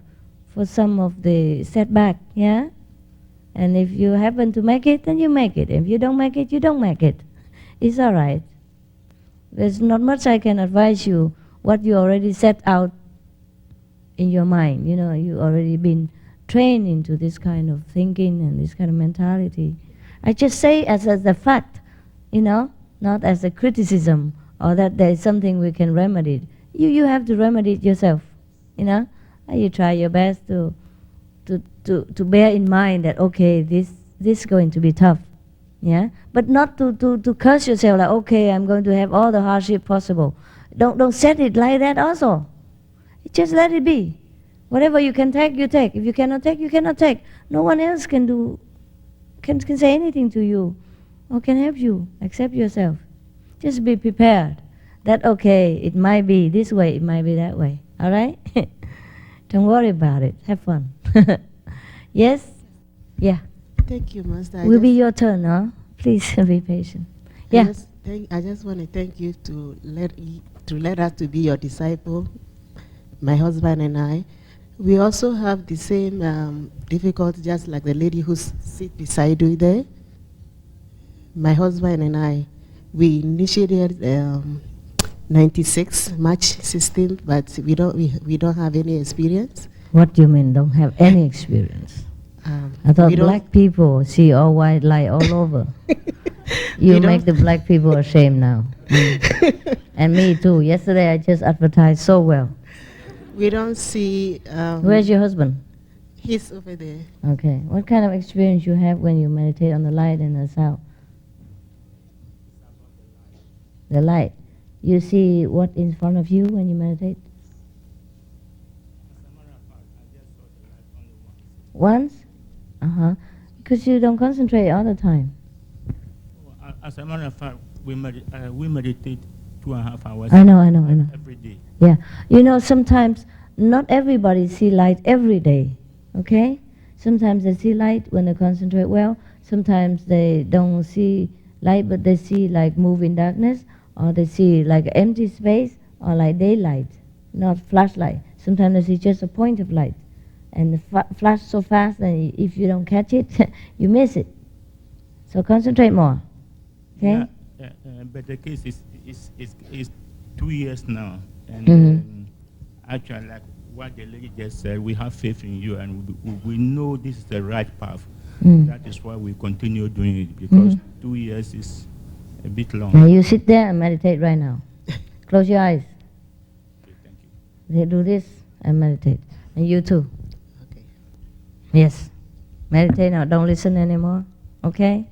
for some of the setback, yeah? And if you happen to make it, then you make it. If you don't make it, you don't make it. It's all right. There's not much I can advise you what you already set out in your mind. You already been trained into this kind of thinking and this kind of mentality. I just say as a fact, not as a criticism or that there is something we can remedy. You have to remedy it yourself, You try your best to bear in mind that, okay, this is going to be tough, yeah? But not to curse yourself like, okay, I'm going to have all the hardship possible. Don't set it like that also. Just let it be. Whatever you can take, you take. If you cannot take, you cannot take. No one else can say anything to you or can help you except yourself. Just be prepared that, okay, it might be this way, it might be that way. All right? Don't worry about it. Have fun. Yes? Yeah. Thank you, Master. Will be your turn, huh? Please be patient. Yeah. I just want to thank you to let us to be your disciple, my husband and I. We also have the same difficulty, just like the lady who sits beside you there. My husband and I, we initiated 96 March 16th, but we don't have any experience. What do you mean, don't have any experience? I thought black people see all white light all over. You make the black people ashamed now. And me too. Yesterday I just advertised so well. We don't see... Where's your husband? He's over there. Okay. What kind of experience you have when you meditate on the light and the sound? The light. You see what in front of you when you meditate? Once? Because you don't concentrate all the time. As a matter of fact, we meditate 2.5 hours. I know. Every day. Yeah. You know, sometimes not everybody see light every day, okay? Sometimes they see light when they concentrate well. Sometimes they don't see light, but they see like moving darkness, or they see like empty space, or like daylight, not flashlight. Sometimes they see just a point of light, and flash so fast that if you don't catch it, you miss it. So concentrate more, okay? Yeah, but the case is 2 years now, and actually, like what the lady just said, we have faith in you, and we know this is the right path. That is why we continue doing it, because 2 years is a bit long. Now you sit there and meditate right now. Close your eyes. Okay, thank you. They do this and meditate. And you too. Okay. Yes. Meditate now. Don't listen anymore. Okay?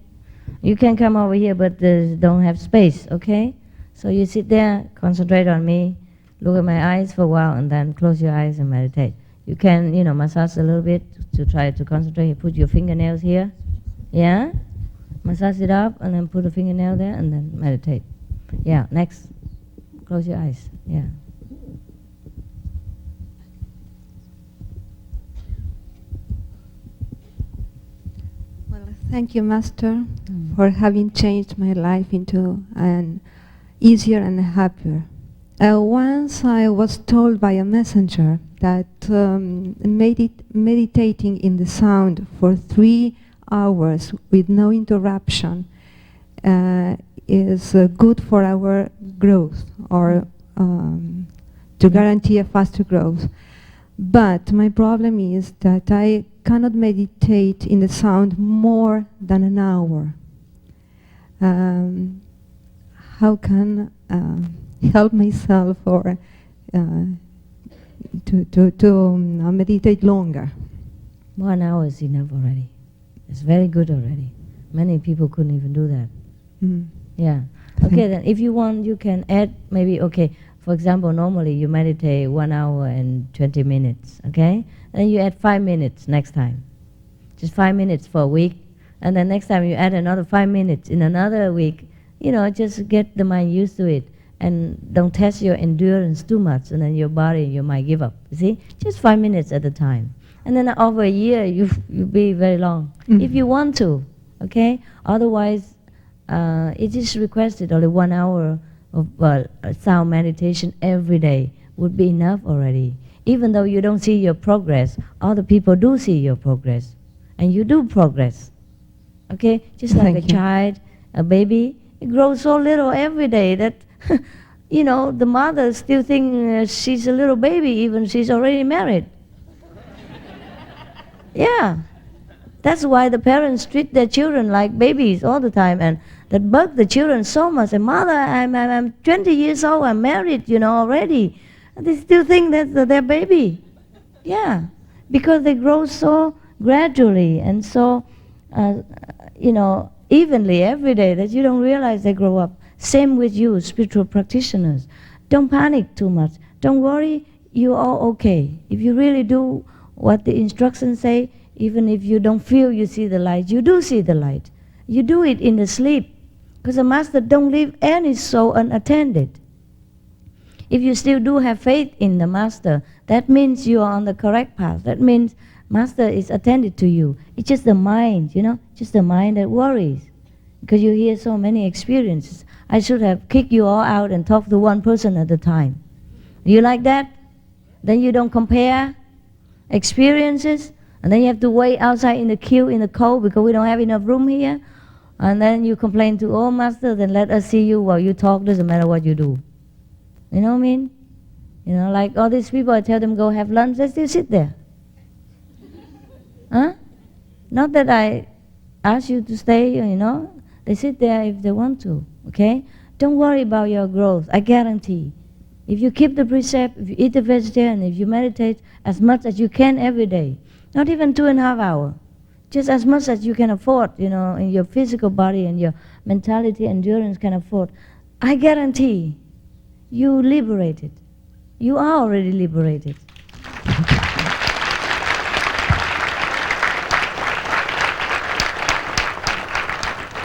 You can come over here, but don't have space. Okay? So you sit there, concentrate on me, look at my eyes for a while, and then close your eyes and meditate. You can, massage a little bit to try to concentrate. You put your fingernails here. Yeah? Massage it up, and then put a fingernail there, and then meditate. Yeah, next. Close your eyes. Yeah. Well, thank you, Master, for having changed my life into an easier and happier. Once I was told by a messenger that meditating in the sound for 3 hours with no interruption is good for our growth, or to guarantee a faster growth. But my problem is that I cannot meditate in the sound more than an hour. How can help myself or to meditate longer? 1 hour is enough already. It's very good already. Many people couldn't even do that. Yeah. Okay, then if you want, you can add maybe, okay, for example, normally you meditate 1 hour and 20 minutes, okay? Then you add 5 minutes next time. Just 5 minutes for a week. And then next time you add another 5 minutes in another week. Just get the mind used to it. And don't test your endurance too much, and then your body, you might give up. You see? Just 5 minutes at a time. And then over a year, you'll be very long. If you want to, okay? Otherwise, it is requested only 1 hour of sound meditation every day would be enough already. Even though you don't see your progress, other people do see your progress. And you do progress. Okay? Just like a child, a baby, it grows so little every day that, the mother still thinks she's a little baby, even she's already married. Yeah. That's why the parents treat their children like babies all the time, and that bug the children so much. And mother, I'm 20 years old, I'm married, already. And they still think that's their baby. Yeah. Because they grow so gradually and so, evenly every day that you don't realize they grow up. Same with you, spiritual practitioners. Don't panic too much. Don't worry, you're all okay. If you really do what the instructions say, even if you don't feel you see the light, you do see the light. You do it in the sleep. Because the Master don't leave any soul unattended. If you still do have faith in the Master, that means you are on the correct path. That means Master is attended to you. It's just the mind, just the mind that worries. Because you hear so many experiences. I should have kicked you all out and talked to one person at a time. You like that? Then you don't compare experiences, and then you have to wait outside in the queue in the cold because we don't have enough room here. And then you complain to, oh, Master, then let us see you while you talk, doesn't matter what you do. You know what I mean? Like all these people, I tell them go have lunch, they still sit there. Huh? Not that I ask you to stay, they sit there if they want to, okay? Don't worry about your growth, I guarantee. If you keep the precept, if you eat the vegetarian, if you meditate as much as you can every day, not even 2.5 hours, just as much as you can afford, in your physical body and your mentality, endurance can afford, I guarantee you liberated. You are already liberated.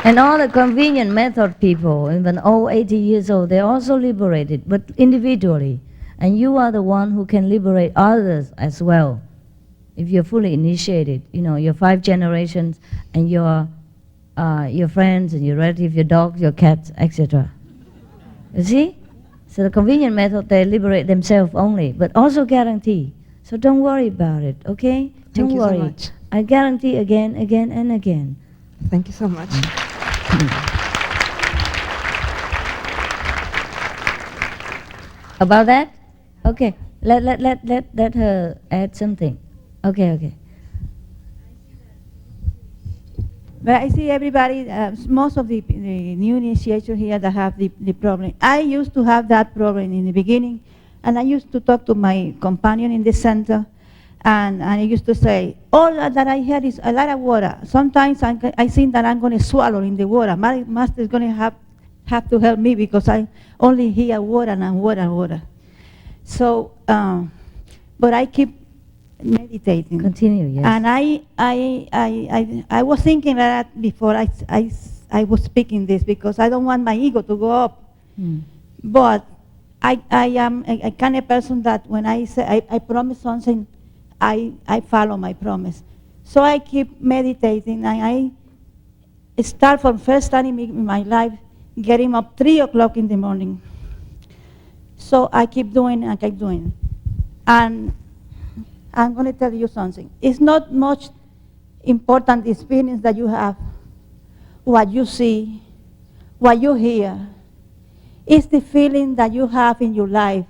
And all the convenient method people, even old 80 years old, they're also liberated, but individually. And you are the one who can liberate others as well. If you're fully initiated, you know, your 5 generations and your friends and your relatives, your dogs, your cats, etc. You see? So the convenient method, they liberate themselves only, but also guarantee. So don't worry about it, okay? Thank you so worry. much. I guarantee again, again, and again. Thank you so much. About that? Okay. Let her add something. Okay. But I see everybody, most of the new initiators here that have the problem. I used to have that problem in the beginning, and I used to talk to my companion in the center, and I used to say, all that I had is a lot of water. Sometimes I think that I'm going to swallow in the water. My master is going to have to help me because I only hear water and water and water. So, but I keep meditating. Continue, yes. And I was thinking that before I was speaking this because I don't want my ego to go up. But I am a kind of person that when I say I promise something, I follow my promise. So I keep meditating, and I start from first time in my life getting up 3 o'clock in the morning. So I keep doing and I keep doing. And I'm going to tell you something. It's not much important the experience that you have, what you see, what you hear. It's the feeling that you have in your life,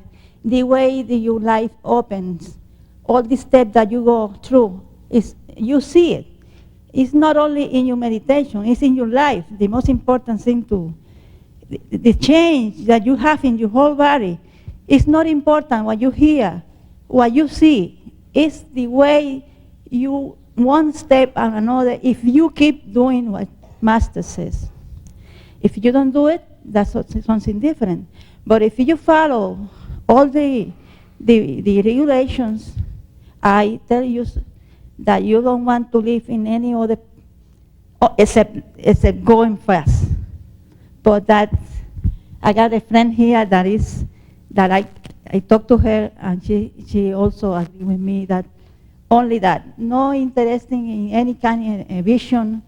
the way that your life opens, all the steps that you go through. You see it. It's not only in your meditation, it's in your life. The most important thing the change that you have in your whole body. It's not important what you hear, what you see. It's the way you, one step and another, if you keep doing what Master says. If you don't do it, that's something different. But if you follow all the regulations, I tell you that you don't want to live in any other, except going fast. But that, I got a friend here that I talked to her, and she also agreed with me that only that, no interest in any kind of vision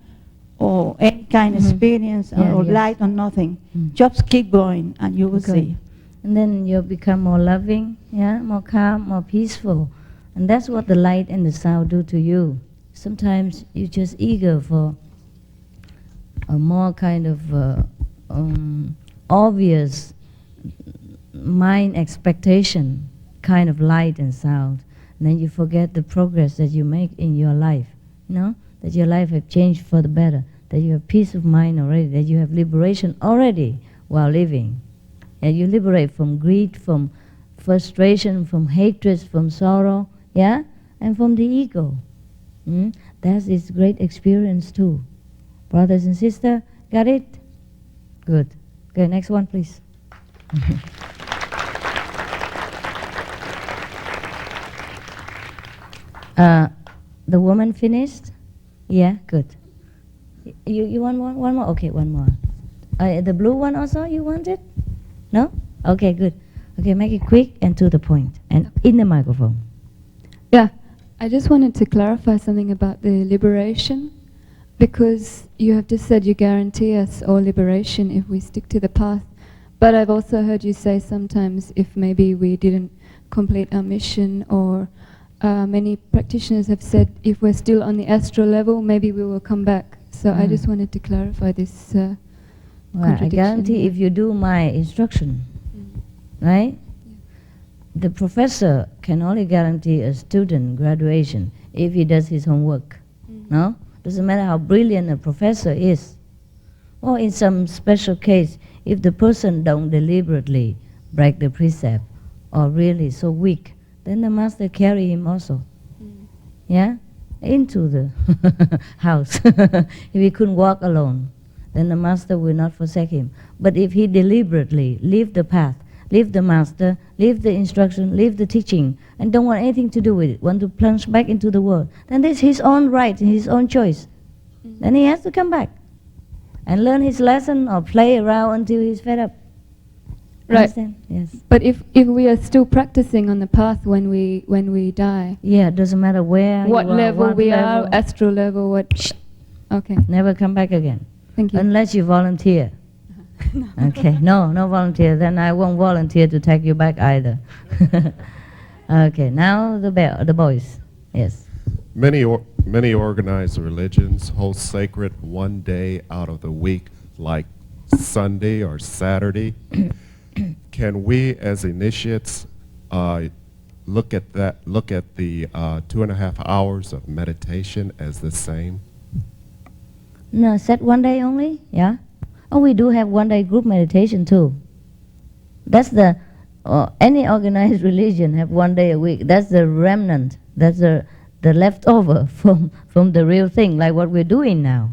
or any kind of experience or light or nothing. Just keep going and you will see. And then you'll become more loving, more calm, more peaceful. And that's what the light and the sound do to you. Sometimes you're just eager for a more kind of obvious mind expectation kind of light and sound, and then you forget the progress that you make in your life, that your life has changed for the better, that you have peace of mind already, that you have liberation already while living, and you liberate from greed, from frustration, from hatred, from sorrow, and from the ego. That is great experience too. Brothers and sisters, got it? Good. Okay, next one, please. The woman finished? Yeah, good. You want one more? Okay, one more. The blue one also, you want it? No? Okay, good. Okay, make it quick and to the point, and in the microphone. Yeah, I just wanted to clarify something about the liberation, because you have just said you guarantee us all liberation if we stick to the path. But I've also heard you say sometimes if maybe we didn't complete our mission, or many practitioners have said if we're still on the astral level, maybe we will come back. So I just wanted to clarify this Well, I guarantee if you do my instruction, right? The professor can only guarantee a student graduation if he does his homework. No? Doesn't matter how brilliant a professor is. Or in some special case, if the person don't deliberately break the precept or really so weak, then the master carry him also. Into the house. If he couldn't walk alone, then the master will not forsake him. But if he deliberately leave the path, leave the master, leave the instruction, leave the teaching, and don't want anything to do with it, want to plunge back into the world, then it's his own right, his own choice. Then he has to come back. and learn his lesson or play around until he's fed up. Right. Understand? Yes. But if we are still practicing on the path when we die. Yeah, it doesn't matter where what you are, level what we level. are, astral level, what. Okay. Never come back again. Thank you. Unless you volunteer. Okay, no volunteer. Then I won't volunteer to take you back either. Okay, now the boys. Yes. Many organized religions hold sacred one day out of the week, like Sunday or Saturday. Can we, as initiates, look at the 2.5 hours of meditation as the same? No, set one day only. Yeah. Oh, we do have one day group meditation too. That's the any organized religion have one day a week. That's the remnant. That's the leftover from the real thing, like what we're doing now.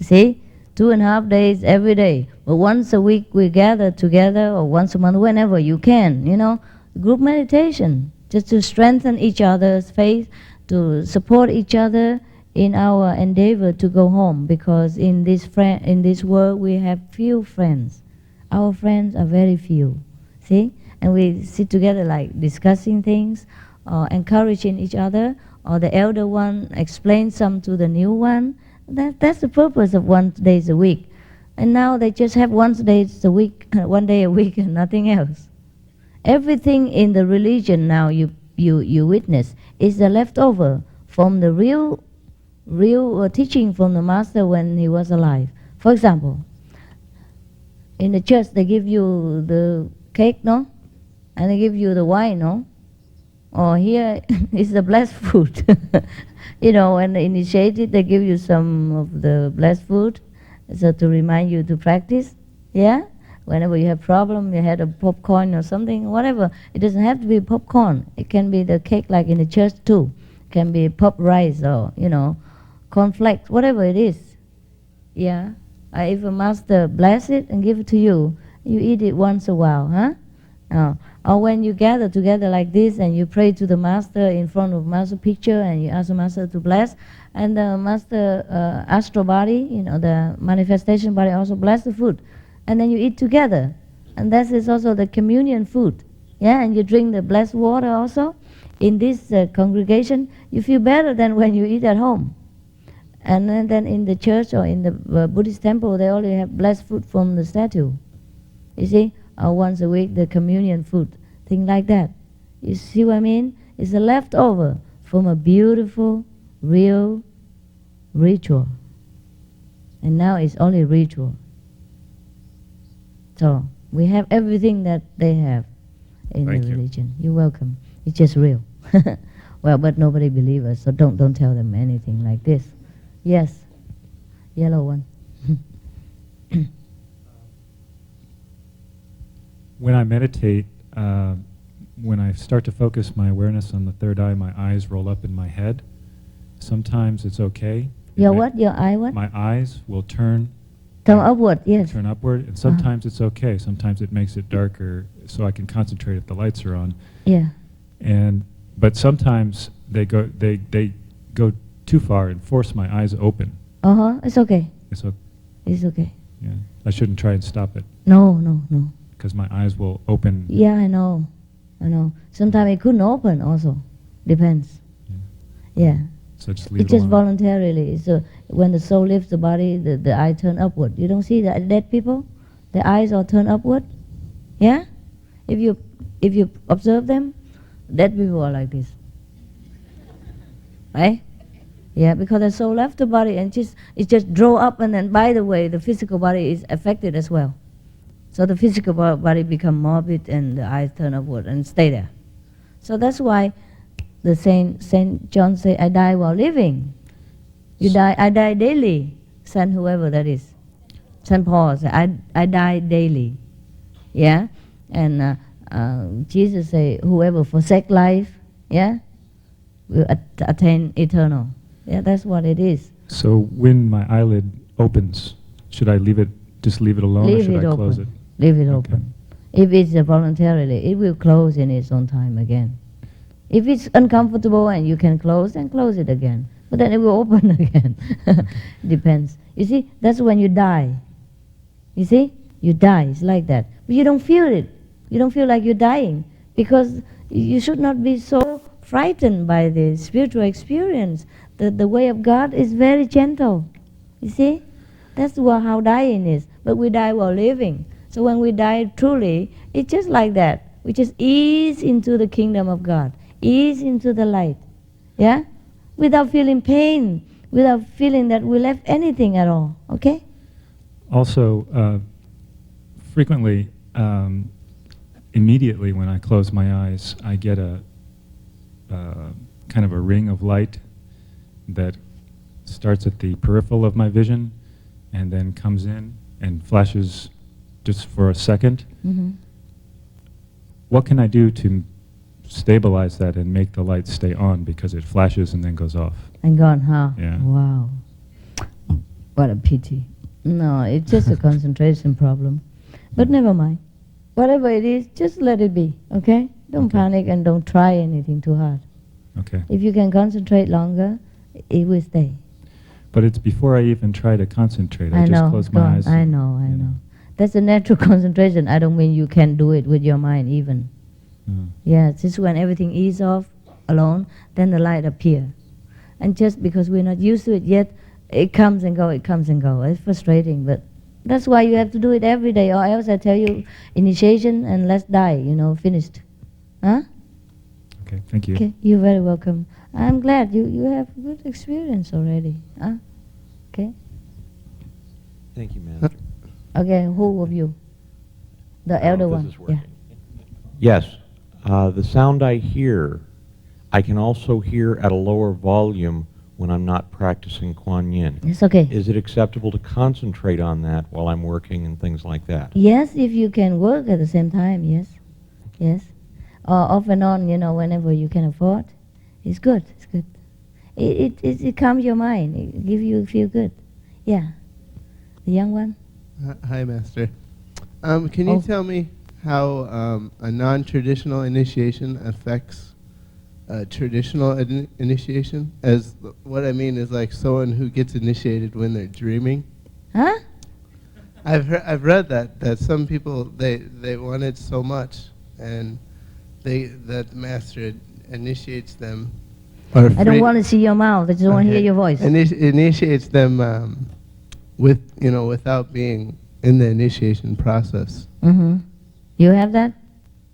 See, 2.5 days every day. But once a week we gather together, or once a month, whenever you can. You know, group meditation, just to strengthen each other's faith, to support each other in our endeavor to go home, because in this world we have few friends. Our friends are very few, see? And we sit together like discussing things, or encouraging each other, or the elder one explains some to the new one. That's the purpose of 1 day a week. And now they just have 1 day a week, 1 day a week and nothing else. Everything in the religion now you witness is the leftover from the real teaching from the master when he was alive. For example, in the church they give you the cake, no? And they give you the wine, no? Or here is the blessed food. You know, when they initiate it, they give you some of the blessed food, so to remind you to practice. Yeah? Whenever you have problem, you had a popcorn or something, whatever. It doesn't have to be popcorn. It can be the cake like in the church too. It can be pop rice or, you know, cornflakes, whatever it is. Yeah. If a master bless it and give it to you, you eat it once a while, huh? Or when you gather together like this and you pray to the master in front of master picture and you ask the master to bless, and the master astral body, you know, the manifestation body also bless the food, and then you eat together, and that is also the communion food. Yeah, and you drink the blessed water also. In this congregation, you feel better than when you eat at home. And then in the church or in the Buddhist temple, they only have blessed food from the statue. You see, or once a week the communion food, thing like that. You see what I mean? It's a leftover from a beautiful, real ritual. And now it's only ritual. So we have everything that they have in the religion. You're welcome. It's just real. Well, but nobody believes us, so don't tell them anything like this. Yes, yellow one. When I meditate, when I start to focus my awareness on the third eye, my eyes roll up in my head. Sometimes it's okay. Your what? Your eye what? My eyes will turn upward, yes. Turn upward, and sometimes it's okay. Sometimes it makes it darker, so I can concentrate if the lights are on. Yeah. But sometimes they go too far and force my eyes open. It's okay. It's okay. It's okay. Yeah. I shouldn't try and stop it. No. Because my eyes will open. Yeah, I know. Sometimes it couldn't open also. Depends. Yeah. So just leave it it just alone. voluntarily. So when the soul leaves the body, the eye turn upward. You don't see the dead people? The eyes all turn upward? Yeah? If you observe them, dead people are like this. Right? Yeah, because the soul left the body and it just draw up, and then by the way, the physical body is affected as well. So the physical body become morbid and the eyes turn upward and stay there. So that's why the Saint John say, I die while living. I die daily. Saint whoever that is. Saint Paul say, I die daily. Yeah? And Jesus say, whoever forsake life, yeah, will attain eternal. Yeah, that's what it is. So when my eyelid opens, should I just leave it alone, or should I close it? Leave it open. If it's voluntarily, it will close in its own time again. If it's uncomfortable and you can close, then close it again. But then it will open again. Depends. You see, that's when you die. You see? You die. It's like that. But you don't feel it. You don't feel like you're dying, because you should not be so frightened by the spiritual experience. The way of God is very gentle. You see? That's how dying is. But we die while living. So when we die truly, it's just like that. We just ease into the kingdom of God. Ease into the light. Yeah? Without feeling pain. Without feeling that we left anything at all. Okay? Also, frequently, immediately when I close my eyes, I get a kind of a ring of light that starts at the peripheral of my vision and then comes in and flashes just for a second. Mm-hmm. What can I do to stabilize that and make the light stay on, because it flashes and then goes off? And gone, huh? Yeah. Wow. What a pity. No, it's just a concentration problem. But never mind. Whatever it is, just let it be, okay? Don't panic and don't try anything too hard. Okay. If you can concentrate longer, it will stay. But it's before I even try to concentrate. I know. just close my eyes. I know. That's a natural concentration. I don't mean you can do it with your mind even. Yeah, just when everything is off alone, then the light appear. And just because we're not used to it yet, it comes and go, it comes and go. It's frustrating, but that's why you have to do it every day, or else I tell you, initiation and let's die, finished. Huh? Okay, thank you. Okay, you're very welcome. I'm glad you have good experience already. Huh? Okay. Thank you, Master. Okay, who of you? The elder one. Yeah. Yes. The sound I hear, I can also hear at a lower volume when I'm not practicing Kuan Yin. It's okay. Is it acceptable to concentrate on that while I'm working and things like that? Yes, if you can work at the same time, yes. Yes. Or off and on, whenever you can afford. It's good, it's good. It calms your mind, it gives you feel good. Yeah. The young one? Hi, Master. Can you tell me how a non-traditional initiation affects traditional initiation? As what I mean is like someone who gets initiated when they're dreaming. Huh? I've read that some people they want it so much, and that the Master initiates them. I don't want to see your mouth. I just want to hear your voice. Initiates them without being in the initiation process. Mm-hmm. You have that?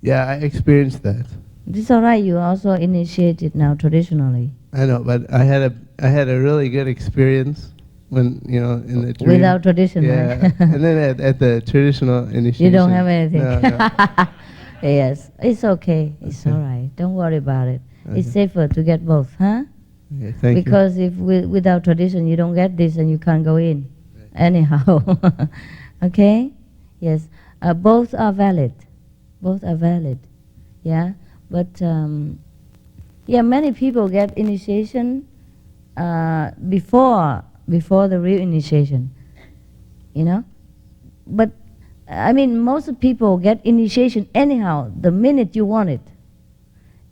Yeah, I experienced that. It's all right. You also initiated now traditionally. I know, but I had a really good experience when in the dream. Without tradition. Yeah, right? and then at the traditional initiation. You don't have anything. No. Yes, it's okay. It's all right. Don't worry about it. Okay. It's safer to get both, huh? Okay, thank you. Because if without tradition you don't get this and you can't go in. Right. Anyhow. Okay? Yes. Both are valid. Both are valid. Yeah? But, many people get initiation before the real initiation. But, most people get initiation anyhow, the minute you want it.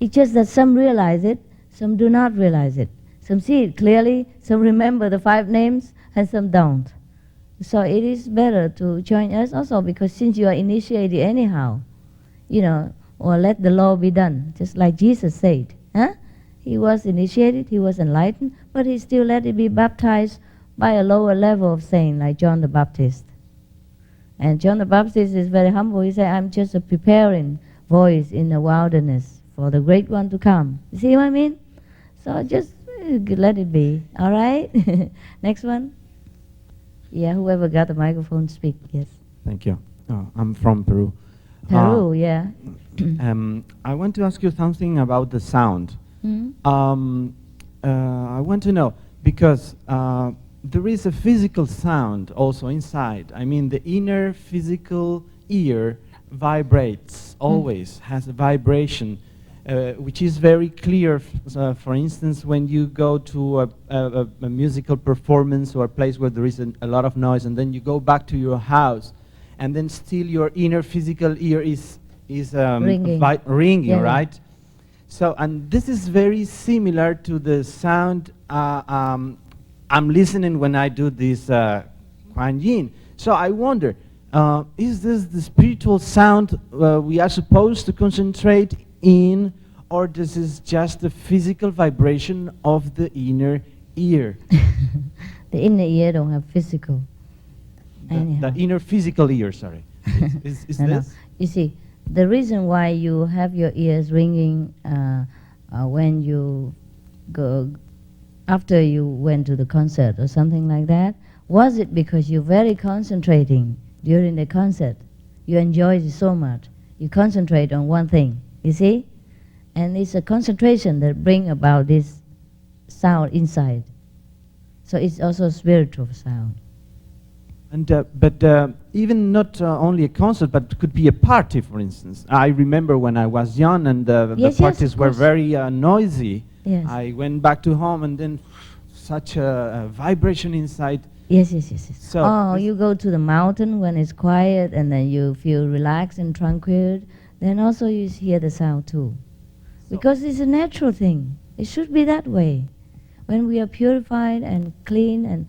It's just that some realize it, some do not realize it. Some see it clearly, some remember the 5 names, and some don't. So it is better to join us also, because since you are initiated anyhow, or let the law be done, just like Jesus said. Huh? He was initiated, he was enlightened, but he still let it be baptized by a lower level of saint, like John the Baptist. And John the Baptist is very humble. He said, I'm just a preparing voice in the wilderness for the great one to come. You see what I mean? So just let it be. All right? Next one. Yeah, whoever got the microphone, speak. Yes. Thank you. I'm from Peru. Peru, yeah. I want to ask you something about the sound. Mm-hmm. I want to know, because there is a physical sound also inside. I mean, the inner physical ear vibrates, always has a vibration, which is very clear. For instance, when you go to a musical performance or a place where there is a lot of noise, and then you go back to your house, and then still your inner physical ear is ringing, yeah, right? So, and this is very similar to the sound I'm listening when I do this Kuan Yin. So I wonder, is this the spiritual sound we are supposed to concentrate in, or this is just the physical vibration of the inner ear? The inner ear don't have physical. The inner physical ear, sorry. Is No, no. this? You see, the reason why you have your ears ringing when you go, after you went to the concert or something like that, was it because you're very concentrating during the concert? You enjoyed it so much. You concentrate on one thing, you see? And it's a concentration that bring about this sound inside. So it's also a spiritual sound. And but even not only a concert, but could be a party, for instance. I remember when I was young and the parties were very noisy. Yes. I went back to home and then such a vibration inside. Yes, yes, yes, yes. So oh, you go to the mountain when it's quiet and then you feel relaxed and tranquil. Then also you hear the sound too. Because it's a natural thing. It should be that way. When we are purified and clean and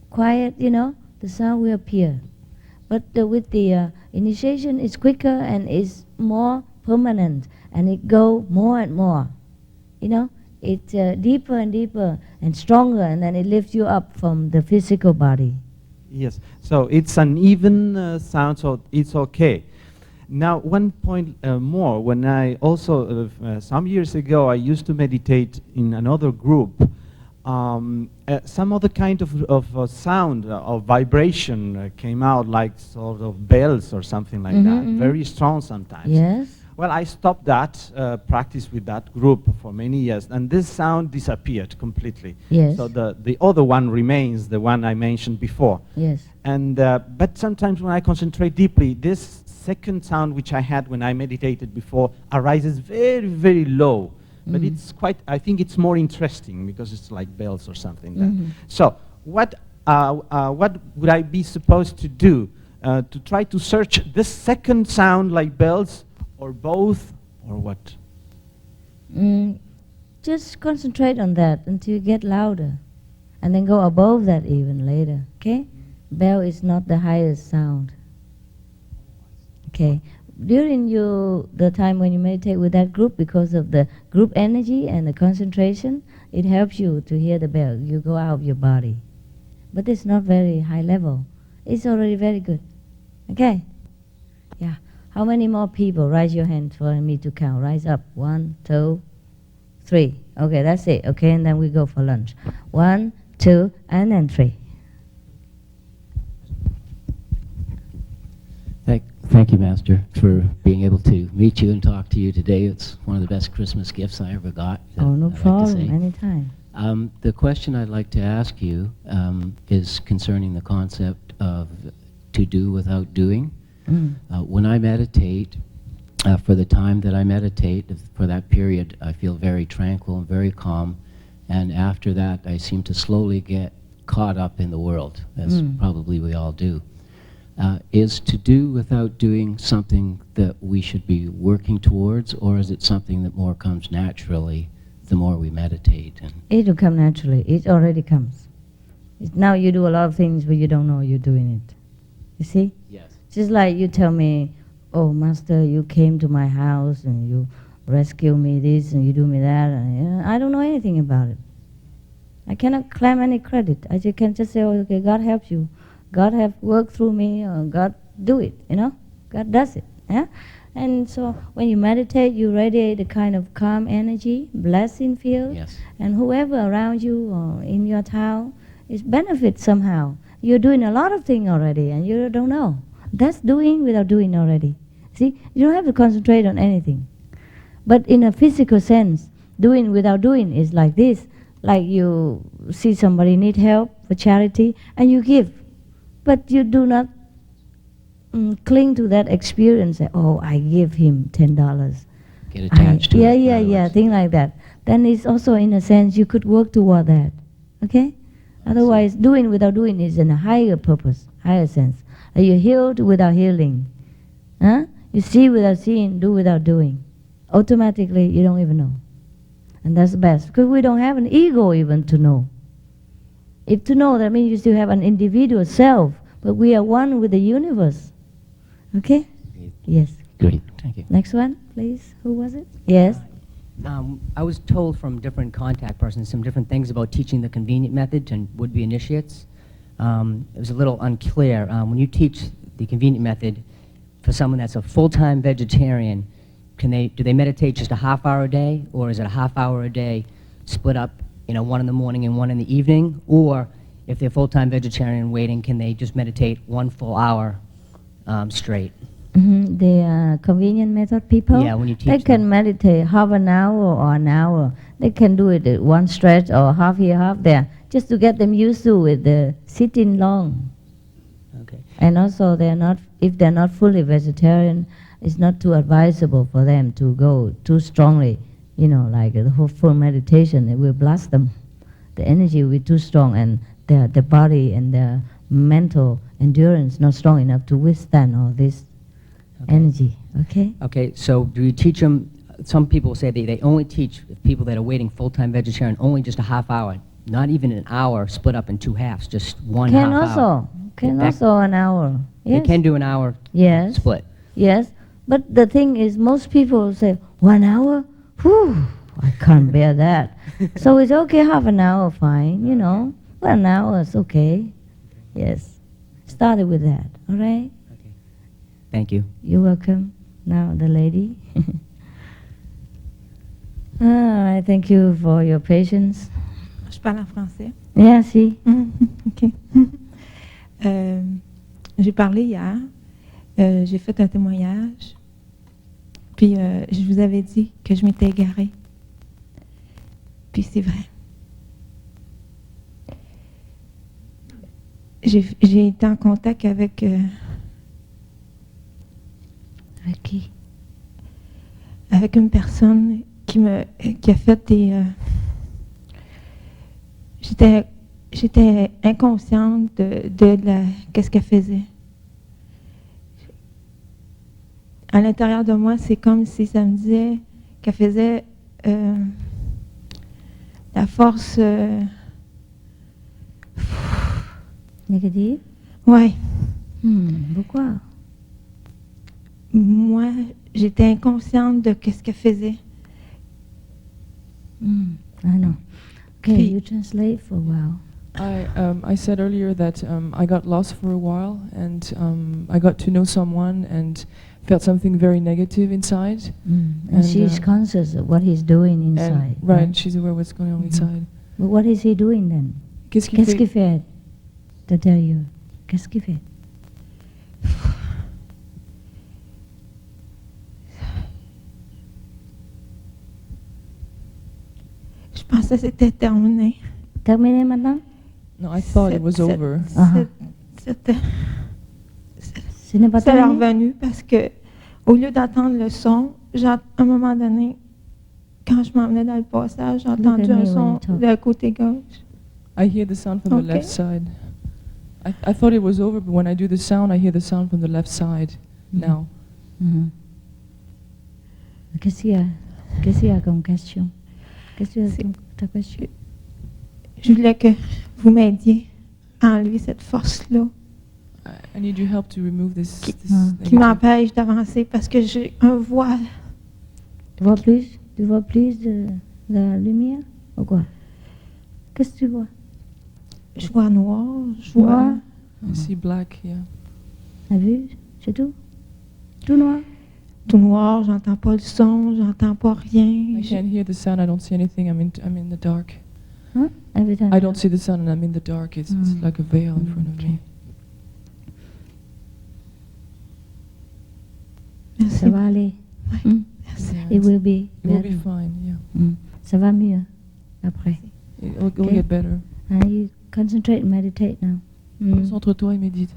quiet, you know, the sound will appear. But with the initiation, it's quicker and it's more permanent, and it go more and more. You know, it's deeper and deeper and stronger, and then it lifts you up from the physical body. Yes, so it's an even sound, so it's okay. Now, one point more, when I also, some years ago, I used to meditate in another group. Some other kind of sound or vibration came out, like sort of bells or something like that, very strong sometimes. Yes. Well, I stopped that practice with that group for many years, and this sound disappeared completely. Yes. So the other one remains, the one I mentioned before. Yes. And but sometimes when I concentrate deeply, this second sound which I had when I meditated before arises very, very low. But it's quite, I think it's more interesting because it's like bells or something. So what would I be supposed to do to try to search this second sound like bells, or both, or what? Just concentrate on that until you get louder. And then go above that even later, okay? Bell is not the highest sound. Okay. During the time when you meditate with that group, because of the group energy and the concentration, it helps you to hear the bell. You go out of your body. But it's not very high level. It's already very good. Okay? Yeah. How many more people? Raise your hand for me to count. Rise up. 1, 2, 3. Okay, that's it. Okay, and then we go for lunch. 1, 2, and then 3. Thank you, Master, for being able to meet you and talk to you today. It's one of the best Christmas gifts I ever got. Oh, no I'd like to problem. say. Anytime. The question I'd like to ask you is concerning the concept of to do without doing. When I meditate, for the time that I meditate, for that period, I feel very tranquil and very calm. And after that, I seem to slowly get caught up in the world, as probably we all do. Is to do without doing something that we should be working towards, or is it something that more comes naturally the more we meditate? And it will come naturally. It already comes. Now you do a lot of things, but you don't know you're doing it. You see? Yes. Just like you tell me, oh, Master, you came to my house and you rescue me this and you do me that. And, I don't know anything about it. I cannot claim any credit. I can just say, oh, okay, God helps you. God have worked through me, or God do it, you know? God does it, yeah? And so when you meditate, you radiate a kind of calm energy, blessing field. Yes. And whoever around you or in your town is benefit somehow. You're doing a lot of things already and you don't know. That's doing without doing already. See, you don't have to concentrate on anything. But in a physical sense, doing without doing is like this. Like you see somebody need help for charity and you give. But you do not cling to that experience. Say, oh, I give him $10. get attached to yeah, it. yeah, thing like that. Then it's also, in a sense, you could work toward that. Okay? Otherwise, doing without doing is in a higher purpose, higher sense. You healed without healing. Huh? You see without seeing, do without doing. Automatically, you don't even know. And that's the best. Because we don't have an ego even to know. If to know, that means you still have an individual self. But we are one with the universe. Okay? Yes. Great, thank you. Next one, please. Who was it? Yes. I was told from different contact persons some different things about teaching the convenient method to would-be initiates. It was a little unclear. When you teach the convenient method for someone that's a full-time vegetarian, do they meditate just a half hour a day, or is it a half hour a day split up, one in the morning and one in the evening? Or if they're full-time vegetarian waiting, can they just meditate 1 full hour straight? The convenient method people, Yeah, when you teach they can meditate half an hour or an hour. They can do it at one stretch or half here, half there, just to get them used to it, the sitting long. Okay. And also, if they're not fully vegetarian, it's not too advisable for them to go too strongly, like the whole full meditation. It will blast them. The energy will be too strong, and the body and the mental endurance not strong enough to withstand all this energy. Okay? Okay, so do you teach them, some people say they only teach people that are waiting full-time vegetarian only just a half hour, not even an hour split up in 2 halves, just one Can half also, hour. can also an hour. They Yes. can do an hour Yes. split. Yes, but the thing is, most people say 1 hour. Whew, I can't bear that. So it's okay, half an hour, fine. 1 hour is okay. Yes, started with that. All right. Thank you. You're welcome. Now the lady. I thank you for your patience. Je parle en français. Yeah, si. OK. J'ai parlé hier. J'ai fait un témoignage. Puis je vous avais dit que je m'étais égarée. Puis c'est vrai. J'ai été en contact avec... Avec qui? Avec une personne qui a fait des... J'étais inconsciente de qu'est-ce qu'elle faisait. À l'intérieur de moi, c'est comme si ça me disait qu'elle faisait la force... Négative? Oui. Pourquoi? Moi, j'étais inconsciente de qu'est-ce qu'elle faisait. I know. Okay, you translate for a while. I said earlier that I got lost for a while, and I got to know someone and felt something very negative inside. And she's conscious of what he's doing inside. Right, she's aware of what's going on inside. But what is he doing then? Qu'est-ce qu'il fait? To tell you. Qu'est-ce qu'il fait? Je pensais que c'était terminé. Terminé maintenant? No, I thought it was over. Ce n'est pas C'est terminé? revenu parce que au lieu d'entendre le son, à un moment donné, quand je m'en venais dans le passage, j'ai entendu un son de côté gauche. I hear the sound from the left side. I thought it was over, but when I do the sound, I hear the sound from the left side now. Qu'est-ce qu'il y a comme question? Qu'est-ce que c'est ta question? Je voulais que vous m'aidiez à enlever cette force-là I need your help to remove this. qui m'empêche d'avancer parce que j'ai un voile. Tu vois plus de la lumière ou quoi? Qu'est-ce que tu vois? Je vois noir, je vois... I see black, yeah. T'as vu? C'est tout? Tout noir? Tout noir, j'entends pas le son, j'entends pas rien. I can't hear the sound, I don't see anything, I'm in the dark. Huh? Every time? I don't see the sun and I'm in the dark, it's like a veil in front of me. Ça va aller. Merci. It will be. It will be fine, yeah. Ça va mieux après. It will get better. And you concentrate and meditate now. Concentre-toi et médite.